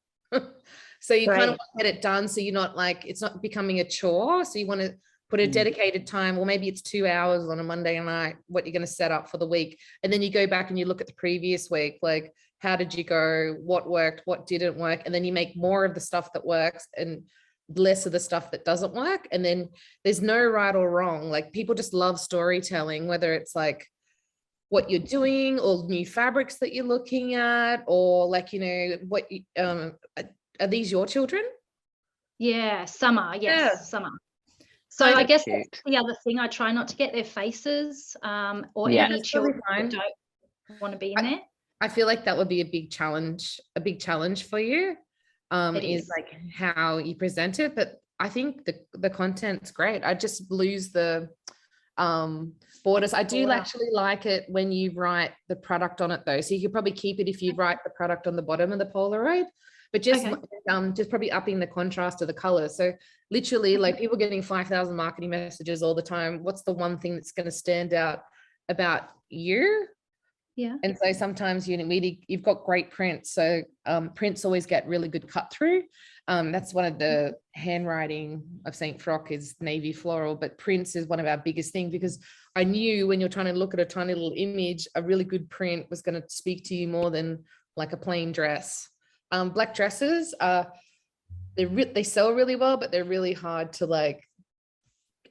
So you kind of want to get it done, so you're not like, it's not becoming a chore. So you want to put a dedicated time, or maybe it's 2 hours on a Monday night, what you're going to set up for the week. And then you go back and you look at the previous week, like, how did you go? What worked? What didn't work? And then you make more of the stuff that works and less of the stuff that doesn't work. And then there's no right or wrong. Like, people just love storytelling, whether it's like what you're doing or new fabrics that you're looking at, or like, what, are these your children? Yeah, summer. Yes, summer. So I guess that's the other thing. I try not to get their faces or any children that don't want to be in there. I feel like that would be a big challenge for you, is like how you present it. But I think the content's great. I just lose the borders. I do actually like it when you write the product on it though. So you could probably keep it if you write the product on the bottom of the Polaroid, but just probably upping the contrast of the colors. So literally, like, people getting 5,000 marketing messages all the time. What's the one thing that's going to stand out about you? Yeah. And so sometimes you've got great prints. So prints always get really good cut through. That's one of the handwriting of St. Frock is navy floral, but prints is one of our biggest things, because I knew when you're trying to look at a tiny little image, a really good print was going to speak to you more than like a plain dress. Black dresses, they sell really well, but they're really hard to like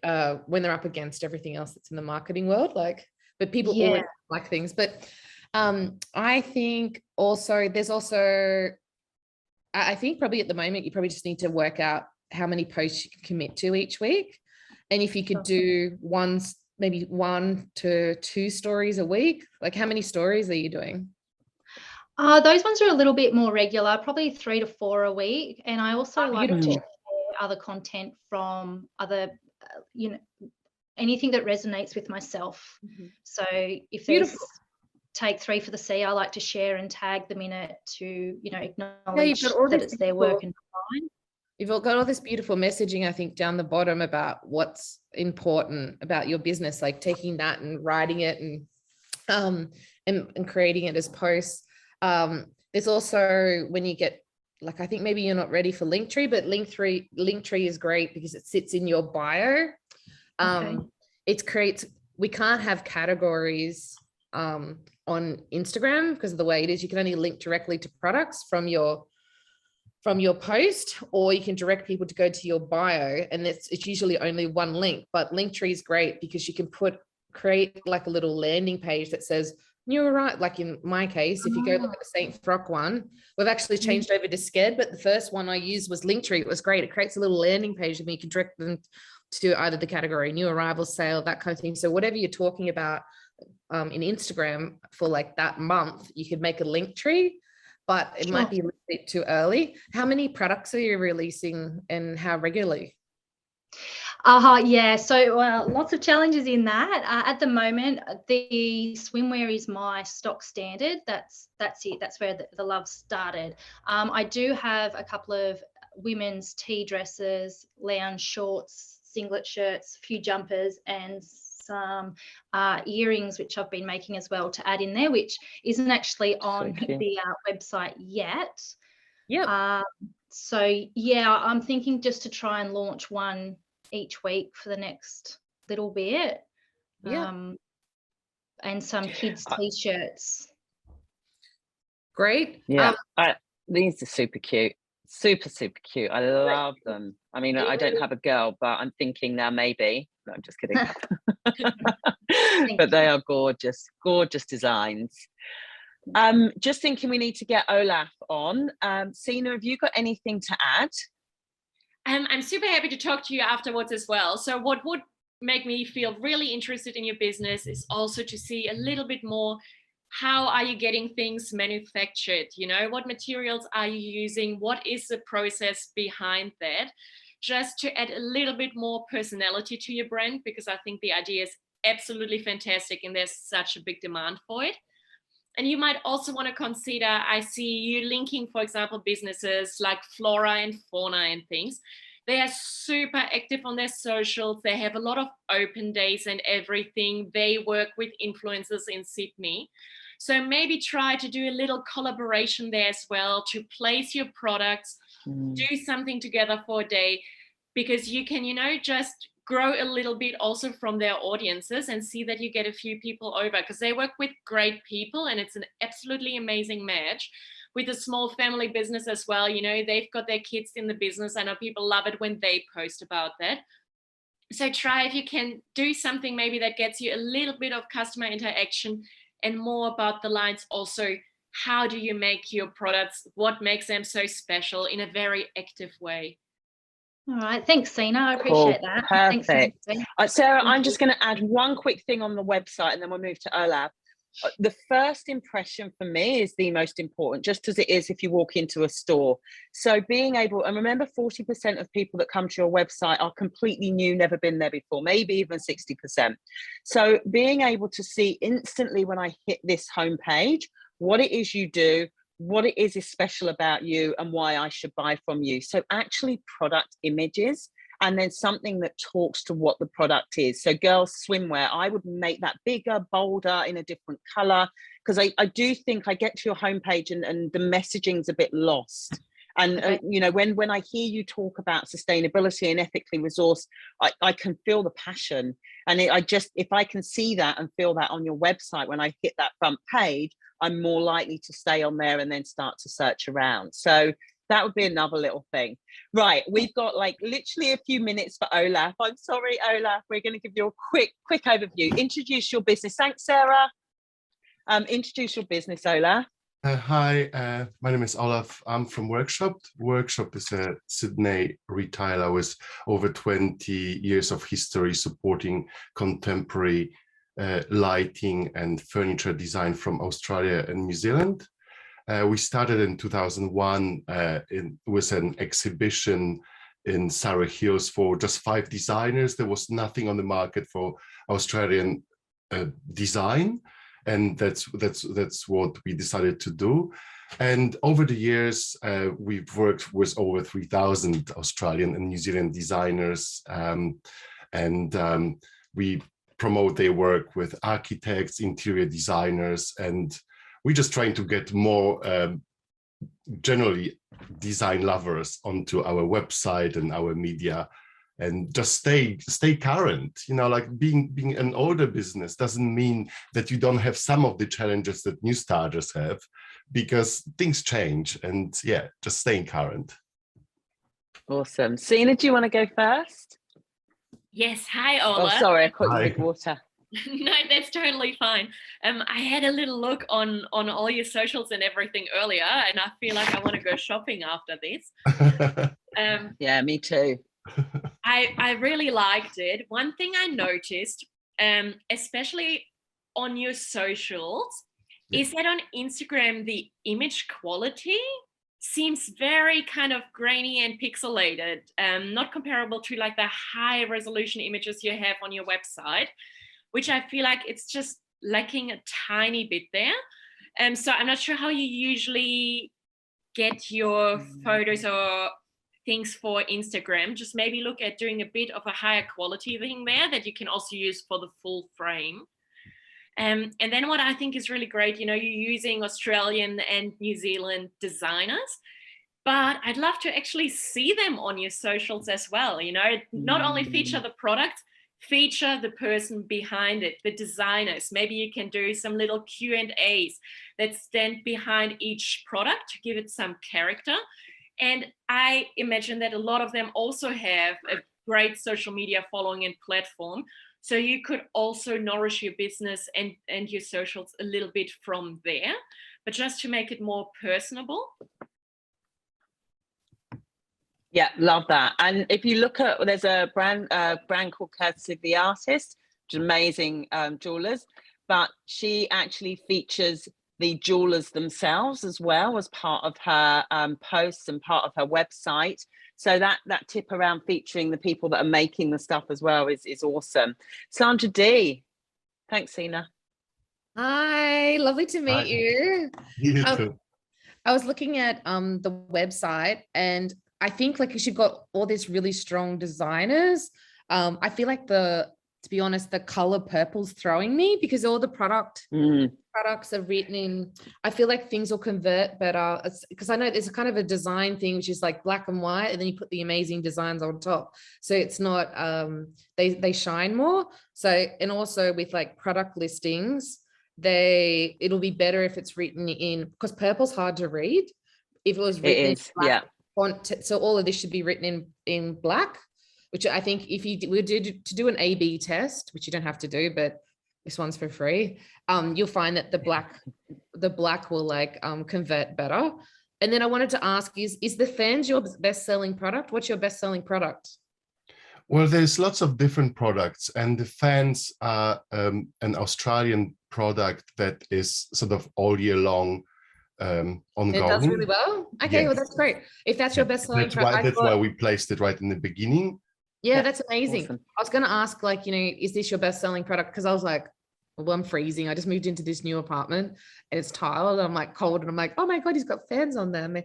when they're up against everything else that's in the marketing world. Like, but people always like things. But I think also I think probably at the moment you probably just need to work out how many posts you can commit to each week, and if you could do maybe 1 to 2 stories a week. Like, how many stories are you doing? Those ones are a little bit more regular, probably 3 to 4 a week. And I also like to share other content from other, anything that resonates with myself. So if there's take 3 for the sea, I like to share and tag them in it to, acknowledge that it's their work and mine. You've got all this beautiful messaging, I think, down the bottom about what's important about your business, like taking that and writing it and creating it as posts. There's also, when you get, like, I think maybe you're not ready for Linktree, but Linktree is great because it sits in your bio. We can't have categories on Instagram because of the way it is. You can only link directly to products from your post, or you can direct people to go to your bio, and it's usually only one link. But Linktree is great because you can create like a little landing page that says, you're right. Like in my case, if you go look at the St. Frock one, we've actually changed over to Sked, but the first one I used was Linktree. It was great. It creates a little landing page and you can direct them to either the category, new arrival sale, that kind of thing. So whatever you're talking about in Instagram for like that month, you could make a Linktree, but it might be a little bit too early. How many products are you releasing and how regularly? So lots of challenges in that. At the moment, the swimwear is my stock standard. That's it. That's where the love started. I do have a couple of women's tea dresses, lounge shorts, singlet shirts, a few jumpers, and some earrings, which I've been making as well to add in there, which isn't actually on the website yet. I'm thinking just to try and launch one each week for the next little bit. Yeah. And some kids t-shirts. Great. Yeah, these are super cute. Super cute. I love them. I mean, I don't have a girl, but I'm thinking now maybe. No, I'm just kidding. But they are gorgeous designs. Just thinking we need to get Olaf on. Sina, have you got anything to add? I'm super happy to talk to you afterwards as well. So what would make me feel really interested in your business is also to see a little bit more, how are you getting things manufactured? You know, what materials are you using? What is the process behind that? Just to add a little bit more personality to your brand, because I think the idea is absolutely fantastic and there's such a big demand for it. And you might also want to consider, I see you linking, for example, businesses like Flora and Fauna and things. They are super active on their socials. They have a lot of open days and everything. They work with influencers in Sydney. So maybe try to do a little collaboration there as well to place your products, do something together for a day, because you can, you know, just grow a little bit also from their audiences and see that you get a few people over, because they work with great people and it's an absolutely amazing match with a small family business as well. You know, they've got their kids in the business. I know people love it when they post about that. So try if you can do something maybe that gets you a little bit of customer interaction and more about the lines also. How do you make your products? What makes them so special in a very active way? All right, thanks, Sina. I appreciate that. Perfect. Thanks, Sarah, I'm just going to add one quick thing on the website and then we'll move to Olaf. The first impression for me is the most important, just as it is if you walk into a store. So being able, and remember 40% of people that come to your website are completely new, never been there before, maybe even 60%. So being able to see instantly when I hit this homepage, what it is you do, what it is special about you and why I should buy from you. So actually product images, and then something that talks to what the product is. So girls swimwear, I would make that bigger, bolder, in a different color, because I do think I get to your homepage and the messaging's a bit lost. And you know, when I hear you talk about sustainability and ethically resourced, I can feel the passion. And if I can see that and feel that on your website, when I hit that front page, I'm more likely to stay on there and then start to search around. So that would be another little thing. Right, we've got like literally a few minutes for Olaf. I'm sorry, Olaf, we're going to give you a quick overview. Introduce your business. Thanks, Sarah. Introduce your business, Olaf. Hi, my name is Olaf. I'm from Workshop. Workshop is a Sydney retailer with over 20 years of history supporting contemporary lighting and furniture design from Australia and New Zealand. We started in 2001 with an exhibition in Surrey Hills for just 5 designers. There was nothing on the market for Australian design, and that's what we decided to do. And over the years, we've worked with over 3,000 Australian and New Zealand designers, and we promote their work with architects, interior designers, and we're just trying to get more generally design lovers onto our website and our media, and just stay current. You know, like being an older business doesn't mean that you don't have some of the challenges that new starters have, because things change, and yeah, just staying current. Awesome. Sina, do you want to go first? Yes. Hi, Ola. Oh, sorry, I caught you mid-water. No, that's totally fine. I had a little look on all your socials and everything earlier, and I feel like I want to go shopping after this. Yeah, me too. I really liked it. One thing I noticed, especially on your socials, is that on Instagram, the image quality seems very kind of grainy and pixelated, not comparable to like the high resolution images you have on your website, which I feel like it's just lacking a tiny bit there. So I'm not sure how you usually get your photos or things for Instagram. Just maybe look at doing a bit of a higher quality thing there that you can also use for the full frame. And then what I think is really great, you know, you're using Australian and New Zealand designers, but I'd love to actually see them on your socials as well. You know, not only feature the product, feature the person behind it, the designers. Maybe you can do some little Q&As that stand behind each product to give it some character. And I imagine that a lot of them also have a great social media following and platform. So you could also nourish your business and your socials a little bit from there, but just to make it more personable. Yeah, love that. And if you look at, there's a brand called Courtesy of the Artist, which is amazing jewelers, but she actually features the jewelers themselves as well as part of her posts and part of her website. So that tip around featuring the people that are making the stuff as well is awesome. Sandradee, thanks, Sina. Hi, lovely to meet you. You too. I was looking at the website, and I think like you've got all these really strong designers. I feel like to be honest, the color purple's throwing me, because all the products are written in, I feel like things will convert better. Because I know there's a kind of a design thing, which is like black and white, and then you put the amazing designs on top. So it's not, they shine more. So, and also with like product listings, it'll be better if it's written in, because purple's hard to read. If it was written in black font, so all of this should be written in black, which I think if you were to do an A/B test, which you don't have to do, but this one's for free, you'll find that the black will like convert better. And then I wanted to ask, is the fans your best-selling product? What's your best-selling product? Well, there's lots of different products, and the fans are an Australian product that is sort of all year long ongoing. It does really well. Okay, yes. Well, that's great. If that's your best-selling product, that's why we placed it right in the beginning. Yeah, that's amazing. Awesome. I was going to ask, like, you know, is this your best-selling product? Because I was like, well, I'm freezing. I just moved into this new apartment and it's tiled. I'm like cold, and I'm like, oh my God, he's got fans on them.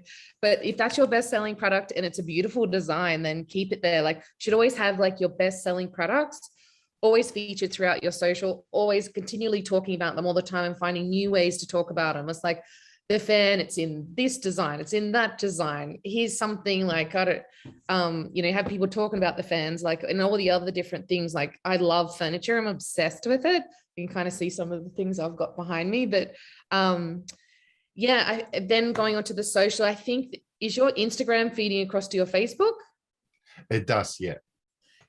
But if that's your best-selling product and it's a beautiful design, then keep it there. Like, you should always have like your best-selling products always featured throughout your social, always continually talking about them all the time and finding new ways to talk about them. It's like, the fan, it's in this design, it's in that design. Here's something like, I don't, you know, have people talking about the fans, like, and all the other different things. Like, I love furniture. I'm obsessed with it. You can kind of see some of the things I've got behind me, but yeah, then going on to the social, I think, is your Instagram feeding across to your Facebook? It does, yeah.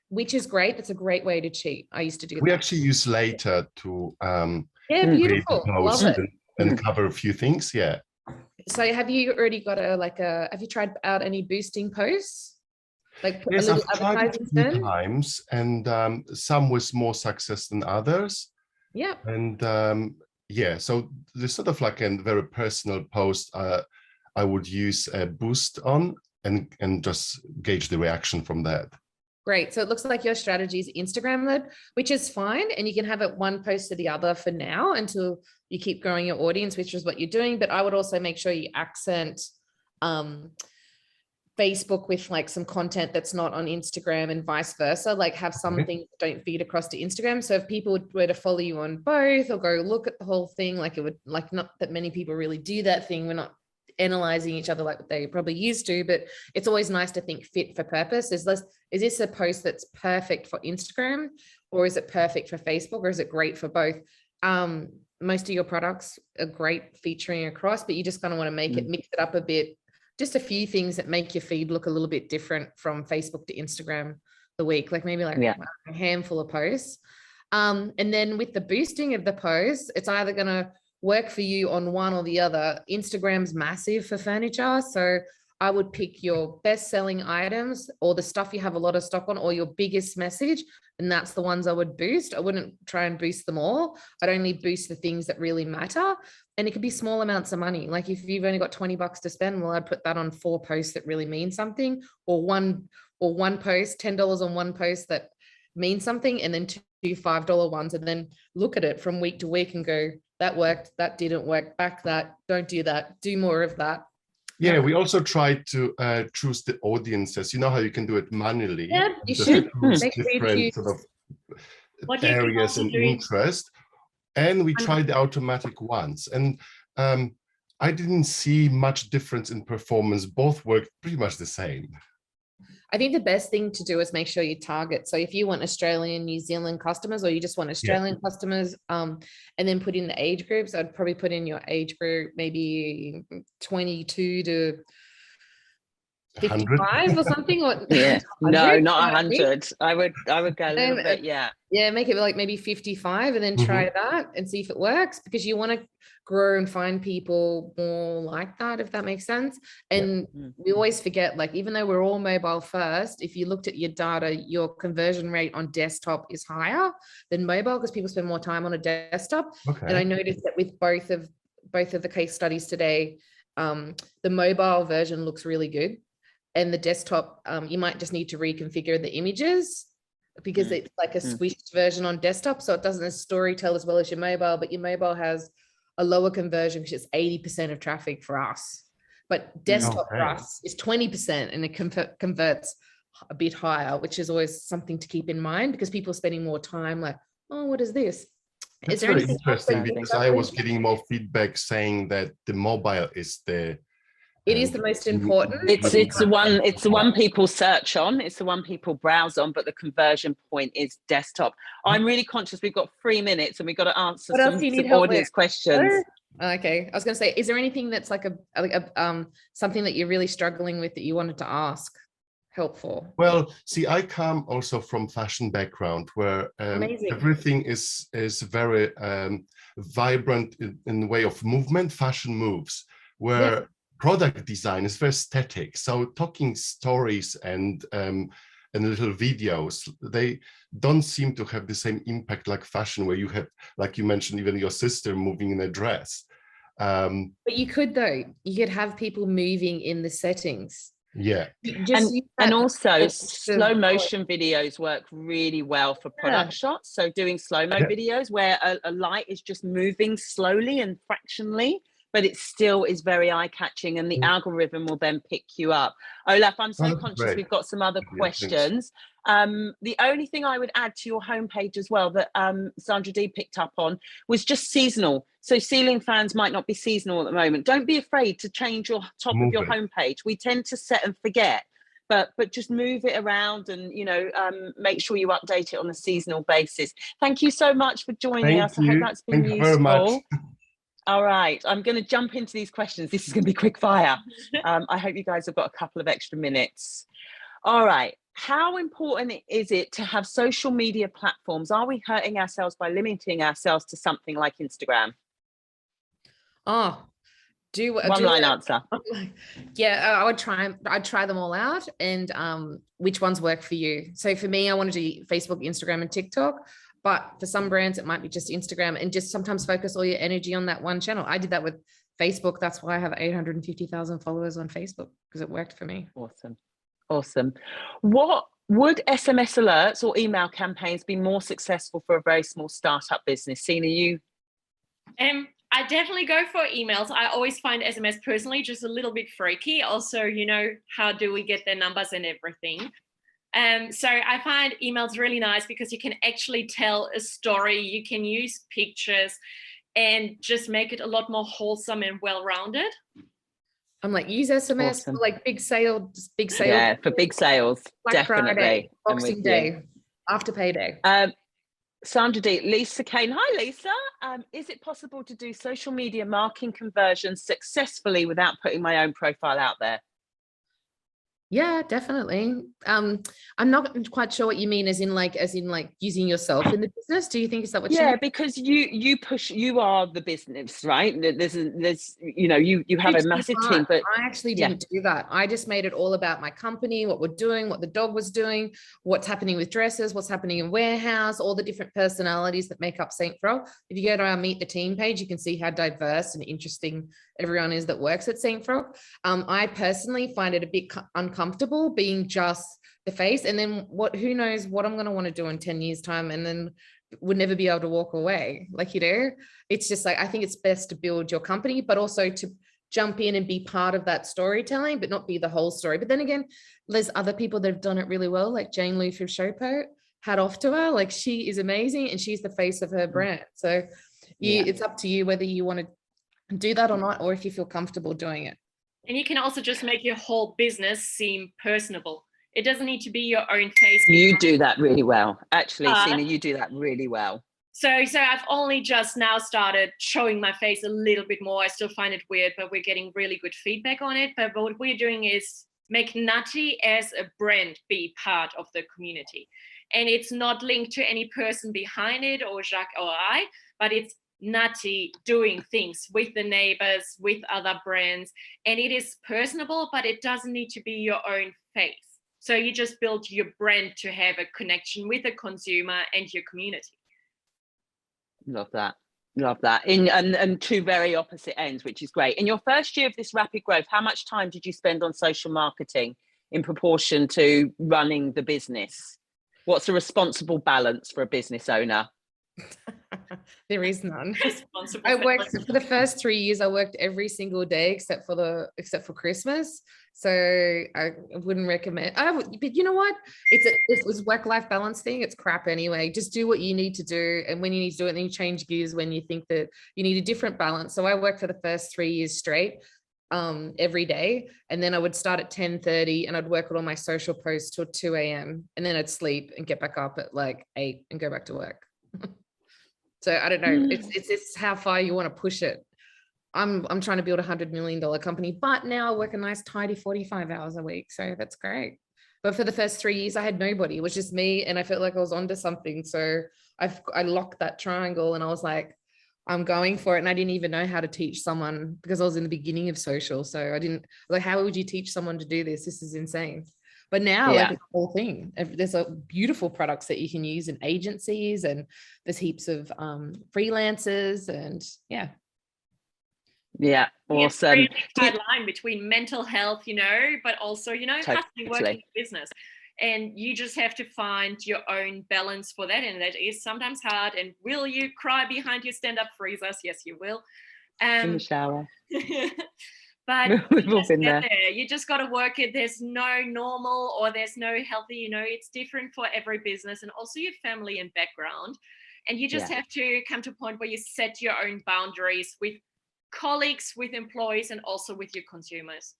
Which is great. That's a great way to cheat. I used to do that. We actually use later to yeah, beautiful. Love it. And cover a few things, yeah. So have you already got have you tried out any boosting posts? Like put yes, a little I've tried it a few advertising times, and some with more success than others. Yeah. And yeah, so there's sort of like a very personal post I would use a boost on and just gauge the reaction from that. Great. So it looks like your strategy is Instagram led, which is fine. And you can have it one post to the other for now until you keep growing your audience, which is what you're doing. But I would also make sure you accent Facebook with like some content that's not on Instagram and vice versa, like have some things that don't feed across to Instagram. So if people were to follow you on both or go look at the whole thing, like it would, like, not that many people really do that thing. We're not analyzing each other like they probably used to, but it's always nice to think fit for purpose. Is this a post that's perfect for Instagram, or is it perfect for Facebook, or is it great for both? Most of your products are great featuring across, but you just kind of want to make it, mix it up a bit. Just a few things that make your feed look a little bit different from Facebook to Instagram the week, like maybe like a handful of posts. And then with the boosting of the posts, it's either going to work for you on one or the other. Instagram's massive for furniture, so I would pick your best-selling items or the stuff you have a lot of stock on, or your biggest message, and that's the ones I would boost. I wouldn't try and boost them all. I'd only boost the things that really matter, and it could be small amounts of money. Like if you've only got $20 to spend, well, I'd put that on 4 posts that really mean something, or one post, $10 on one post that means something, and then 2 $5 ones, and then look at it from week to week and go, that worked, that didn't work, back that, don't do that, do more of that. Yeah, we also try to choose the audiences. You know how you can do it manually? Yeah, you should. Different sort of areas and interest. And we tried the automatic ones. And I didn't see much difference in performance. Both worked pretty much the same. I think the best thing to do is make sure you target. So if you want Australian, New Zealand customers, or you just want Australian customers, and then put in the age groups, I'd probably put in your age group, maybe 22 to 55 or something. Or Yeah, no, not 100. I would go a little bit, yeah, make it like maybe 55 and then try that and see if it works, because you want to grow and find people more like that, if that makes sense. And we always forget, like, even though we're all mobile first, if you looked at your data, your conversion rate on desktop is higher than mobile because people spend more time on a desktop. And I noticed that with both of the case studies today, the mobile version looks really good, and the desktop, you might just need to reconfigure the images because it's like a squished version on desktop, so it doesn't story tell as well as your mobile, but your mobile has a lower conversion because it's 80% of traffic for us, but desktop for us is 20%, and it converts a bit higher, which is always something to keep in mind because people are spending more time like, oh, what is this? It's very interesting because I was getting more feedback saying that the mobile is the it is the most important. It's the one people search on, it's the one people browse on, but the conversion point is desktop. I'm really conscious we've got 3 minutes and we've got to answer some audience questions. Okay, I was going to say, is there anything that's like something that you're really struggling with that you wanted to ask help for? Well, see, I come also from fashion background where everything is very vibrant in the way of movement, fashion moves, where product design is very static. So talking stories and little videos, they don't seem to have the same impact like fashion, where you have, like you mentioned, even your sister moving in a dress. But you could, though, you could have people moving in the settings. Yeah. And also slow motion videos work really well for product shots. So doing slow-mo videos where a light is just moving slowly and fractionally, but it still is very eye-catching, and the algorithm will then pick you up. Olaf, I'm so conscious we've got some other questions. The only thing I would add to your homepage as well that Sandradee picked up on was just seasonal. So ceiling fans might not be seasonal at the moment. Don't be afraid to change your top of your homepage. We tend to set and forget, but just move it around and, make sure you update it on a seasonal basis. Thank you so much for joining us. I hope that's been useful. Very much. All right, I'm going to jump into these questions. This is going to be quick fire. I hope you guys have got a couple of extra minutes. All right, how important is it to have social media platforms? Are we hurting ourselves by limiting ourselves to something like Instagram? One-line answer. Yeah, I'd try them all out, and which ones work for you. So for me, I want to do Facebook, Instagram, and TikTok. But for some brands, it might be just Instagram, and just sometimes focus all your energy on that one channel. I did that with Facebook. That's why I have 850,000 followers on Facebook, because it worked for me. Awesome. What would SMS alerts or email campaigns be more successful for a very small startup business? Sina, you? I definitely go for emails. I always find SMS personally just a little bit freaky. Also, how do we get their numbers and everything? So I find emails really nice because you can actually tell a story. You can use pictures and just make it a lot more wholesome and well-rounded. I'm like, use SMS for like big sales. Yeah, for big sales, Black definitely. Friday, Boxing Day, after payday. Sandradee, Lisa Kane. Hi, Lisa. Is it possible to do social media marketing conversions successfully without putting my own profile out there? Yeah, definitely. I'm not quite sure what you mean as in like using yourself in the business. Do you think is that what you mean? Because you are the business, right? There's you have a massive team, but I actually didn't do that. I just made it all about my company, what we're doing, what the dog was doing, what's happening with dresses, what's happening in warehouse, all the different personalities that make up St. Frock. If you go to our Meet the Team page, you can see how diverse and interesting everyone is that works at St. Frock. I personally find it a bit uncomfortable being just the face, and then who knows what I'm going to want to do in 10 years time, and then would never be able to walk away. It's just like, I think it's best to build your company, but also to jump in and be part of that storytelling, but not be the whole story. But then again, there's other people that have done it really well, like Jane Lou from Showpo. Hat off to her. Like, she is amazing and she's the face of her brand. So it's up to you whether you want to do that or not, or if you feel comfortable doing it. And you can also just make your whole business seem personable. It doesn't need to be your own face. You do that really well. Actually, But- Sina, you do that really well. So I've only just now started showing my face a little bit more. I still find it weird, but we're getting really good feedback on it. But what we're doing is make Nutie as a brand be part of the community. And it's not linked to any person behind it or Jacques or I, but it's Nutie doing things with the neighbors, with other brands. And it is personable, but it doesn't need to be your own face. So you just build your brand to have a connection with the consumer and your community. Love that. Love that. And two very opposite ends, which is great. In your first year of this rapid growth, how much time did you spend on social marketing in proportion to running the business? What's a responsible balance for a business owner? There is none. Responsible I for worked for the first 3 years. I worked every single day except for Christmas. So I wouldn't recommend. But you know what? It was work-life balance thing. It's crap anyway. Just do what you need to do, and when you need to do it, then you change gears when you think that you need a different balance. So I worked for the first 3 years straight, every day, and then I would start at 10:30 and I'd work on all my social posts till 2 a.m. and then I'd sleep and get back up at like 8 and go back to work. So I don't know. It's how far you want to push it. I'm trying to build $100 million company, but now I work a nice tidy 45 hours a week. So that's great. But for the first 3 years, I had nobody. It was just me, and I felt like I was onto something. So I locked that triangle, and I was like, I'm going for it. And I didn't even know how to teach someone because I was in the beginning of social. So I didn't like, how would you teach someone to do this? This is insane. But now, like, it's the whole thing. There's beautiful products that you can use in agencies, and there's heaps of freelancers, and yeah. Yeah, awesome. It's a really fine line between mental health, but also, hustling, working in business. And you just have to find your own balance for that. And that is sometimes hard. And will you cry behind your stand-up freezers? Yes, you will. In the shower. But We've all been there. You just got to work it. There's no normal or there's no healthy, it's different for every business, and also your family and background. And you just have to come to a point where you set your own boundaries with colleagues, with employees, and also with your consumers.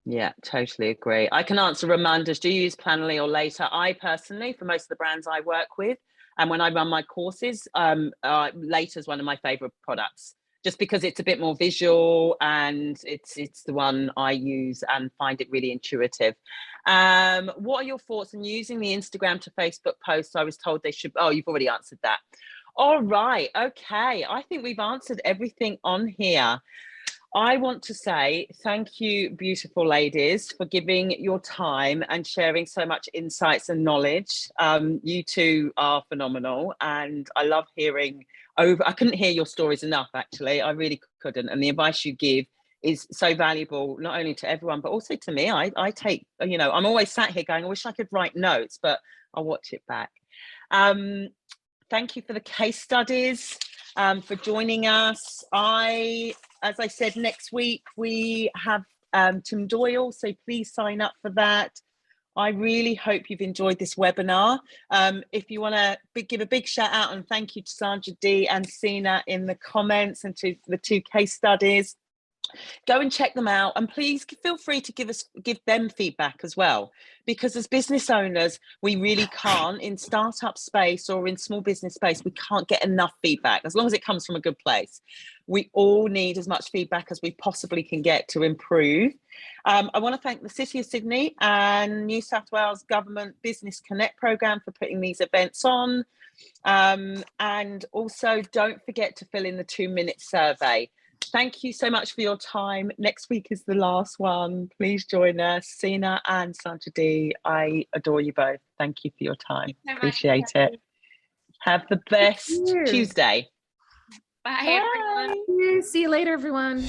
Yeah, totally agree. I can answer Ramanda's, do you use Planoly or Later? I personally, for most of the brands I work with, and when I run my courses, Later is one of my favorite products, just because it's a bit more visual, and it's the one I use and find it really intuitive. What are your thoughts on using the Instagram to Facebook posts? I was told they should, you've already answered that. All right, okay. I think we've answered everything on here. I want to say thank you, beautiful ladies, for giving your time and sharing so much insights and knowledge. You two are phenomenal, and I love hearing I couldn't hear your stories enough, actually. I really couldn't. And the advice you give is so valuable, not only to everyone, but also to me. I take, I'm always sat here going, I wish I could write notes, but I'll watch it back. Thank you for the case studies, for joining us. As I said, next week we have Tim Doyle, so please sign up for that. I really hope you've enjoyed this webinar. If you want to give a big shout out and thank you to Sandradee and Sina in the comments, and to the two case studies, go and check them out, and please feel free to give them feedback as well, because as business owners, we really can't, in startup space or in small business space, we can't get enough feedback as long as it comes from a good place. We all need as much feedback as we possibly can get to improve. I want to thank the City of Sydney and New South Wales Government Business Connect programme for putting these events on, and also don't forget to fill in the 2-minute survey. Thank you so much for your time. Next week is the last one. Please join us. Sina and Sandradee, I adore you both. Thank you for your time. Appreciate it. Have the best Tuesday. Bye, everyone. See you later, everyone.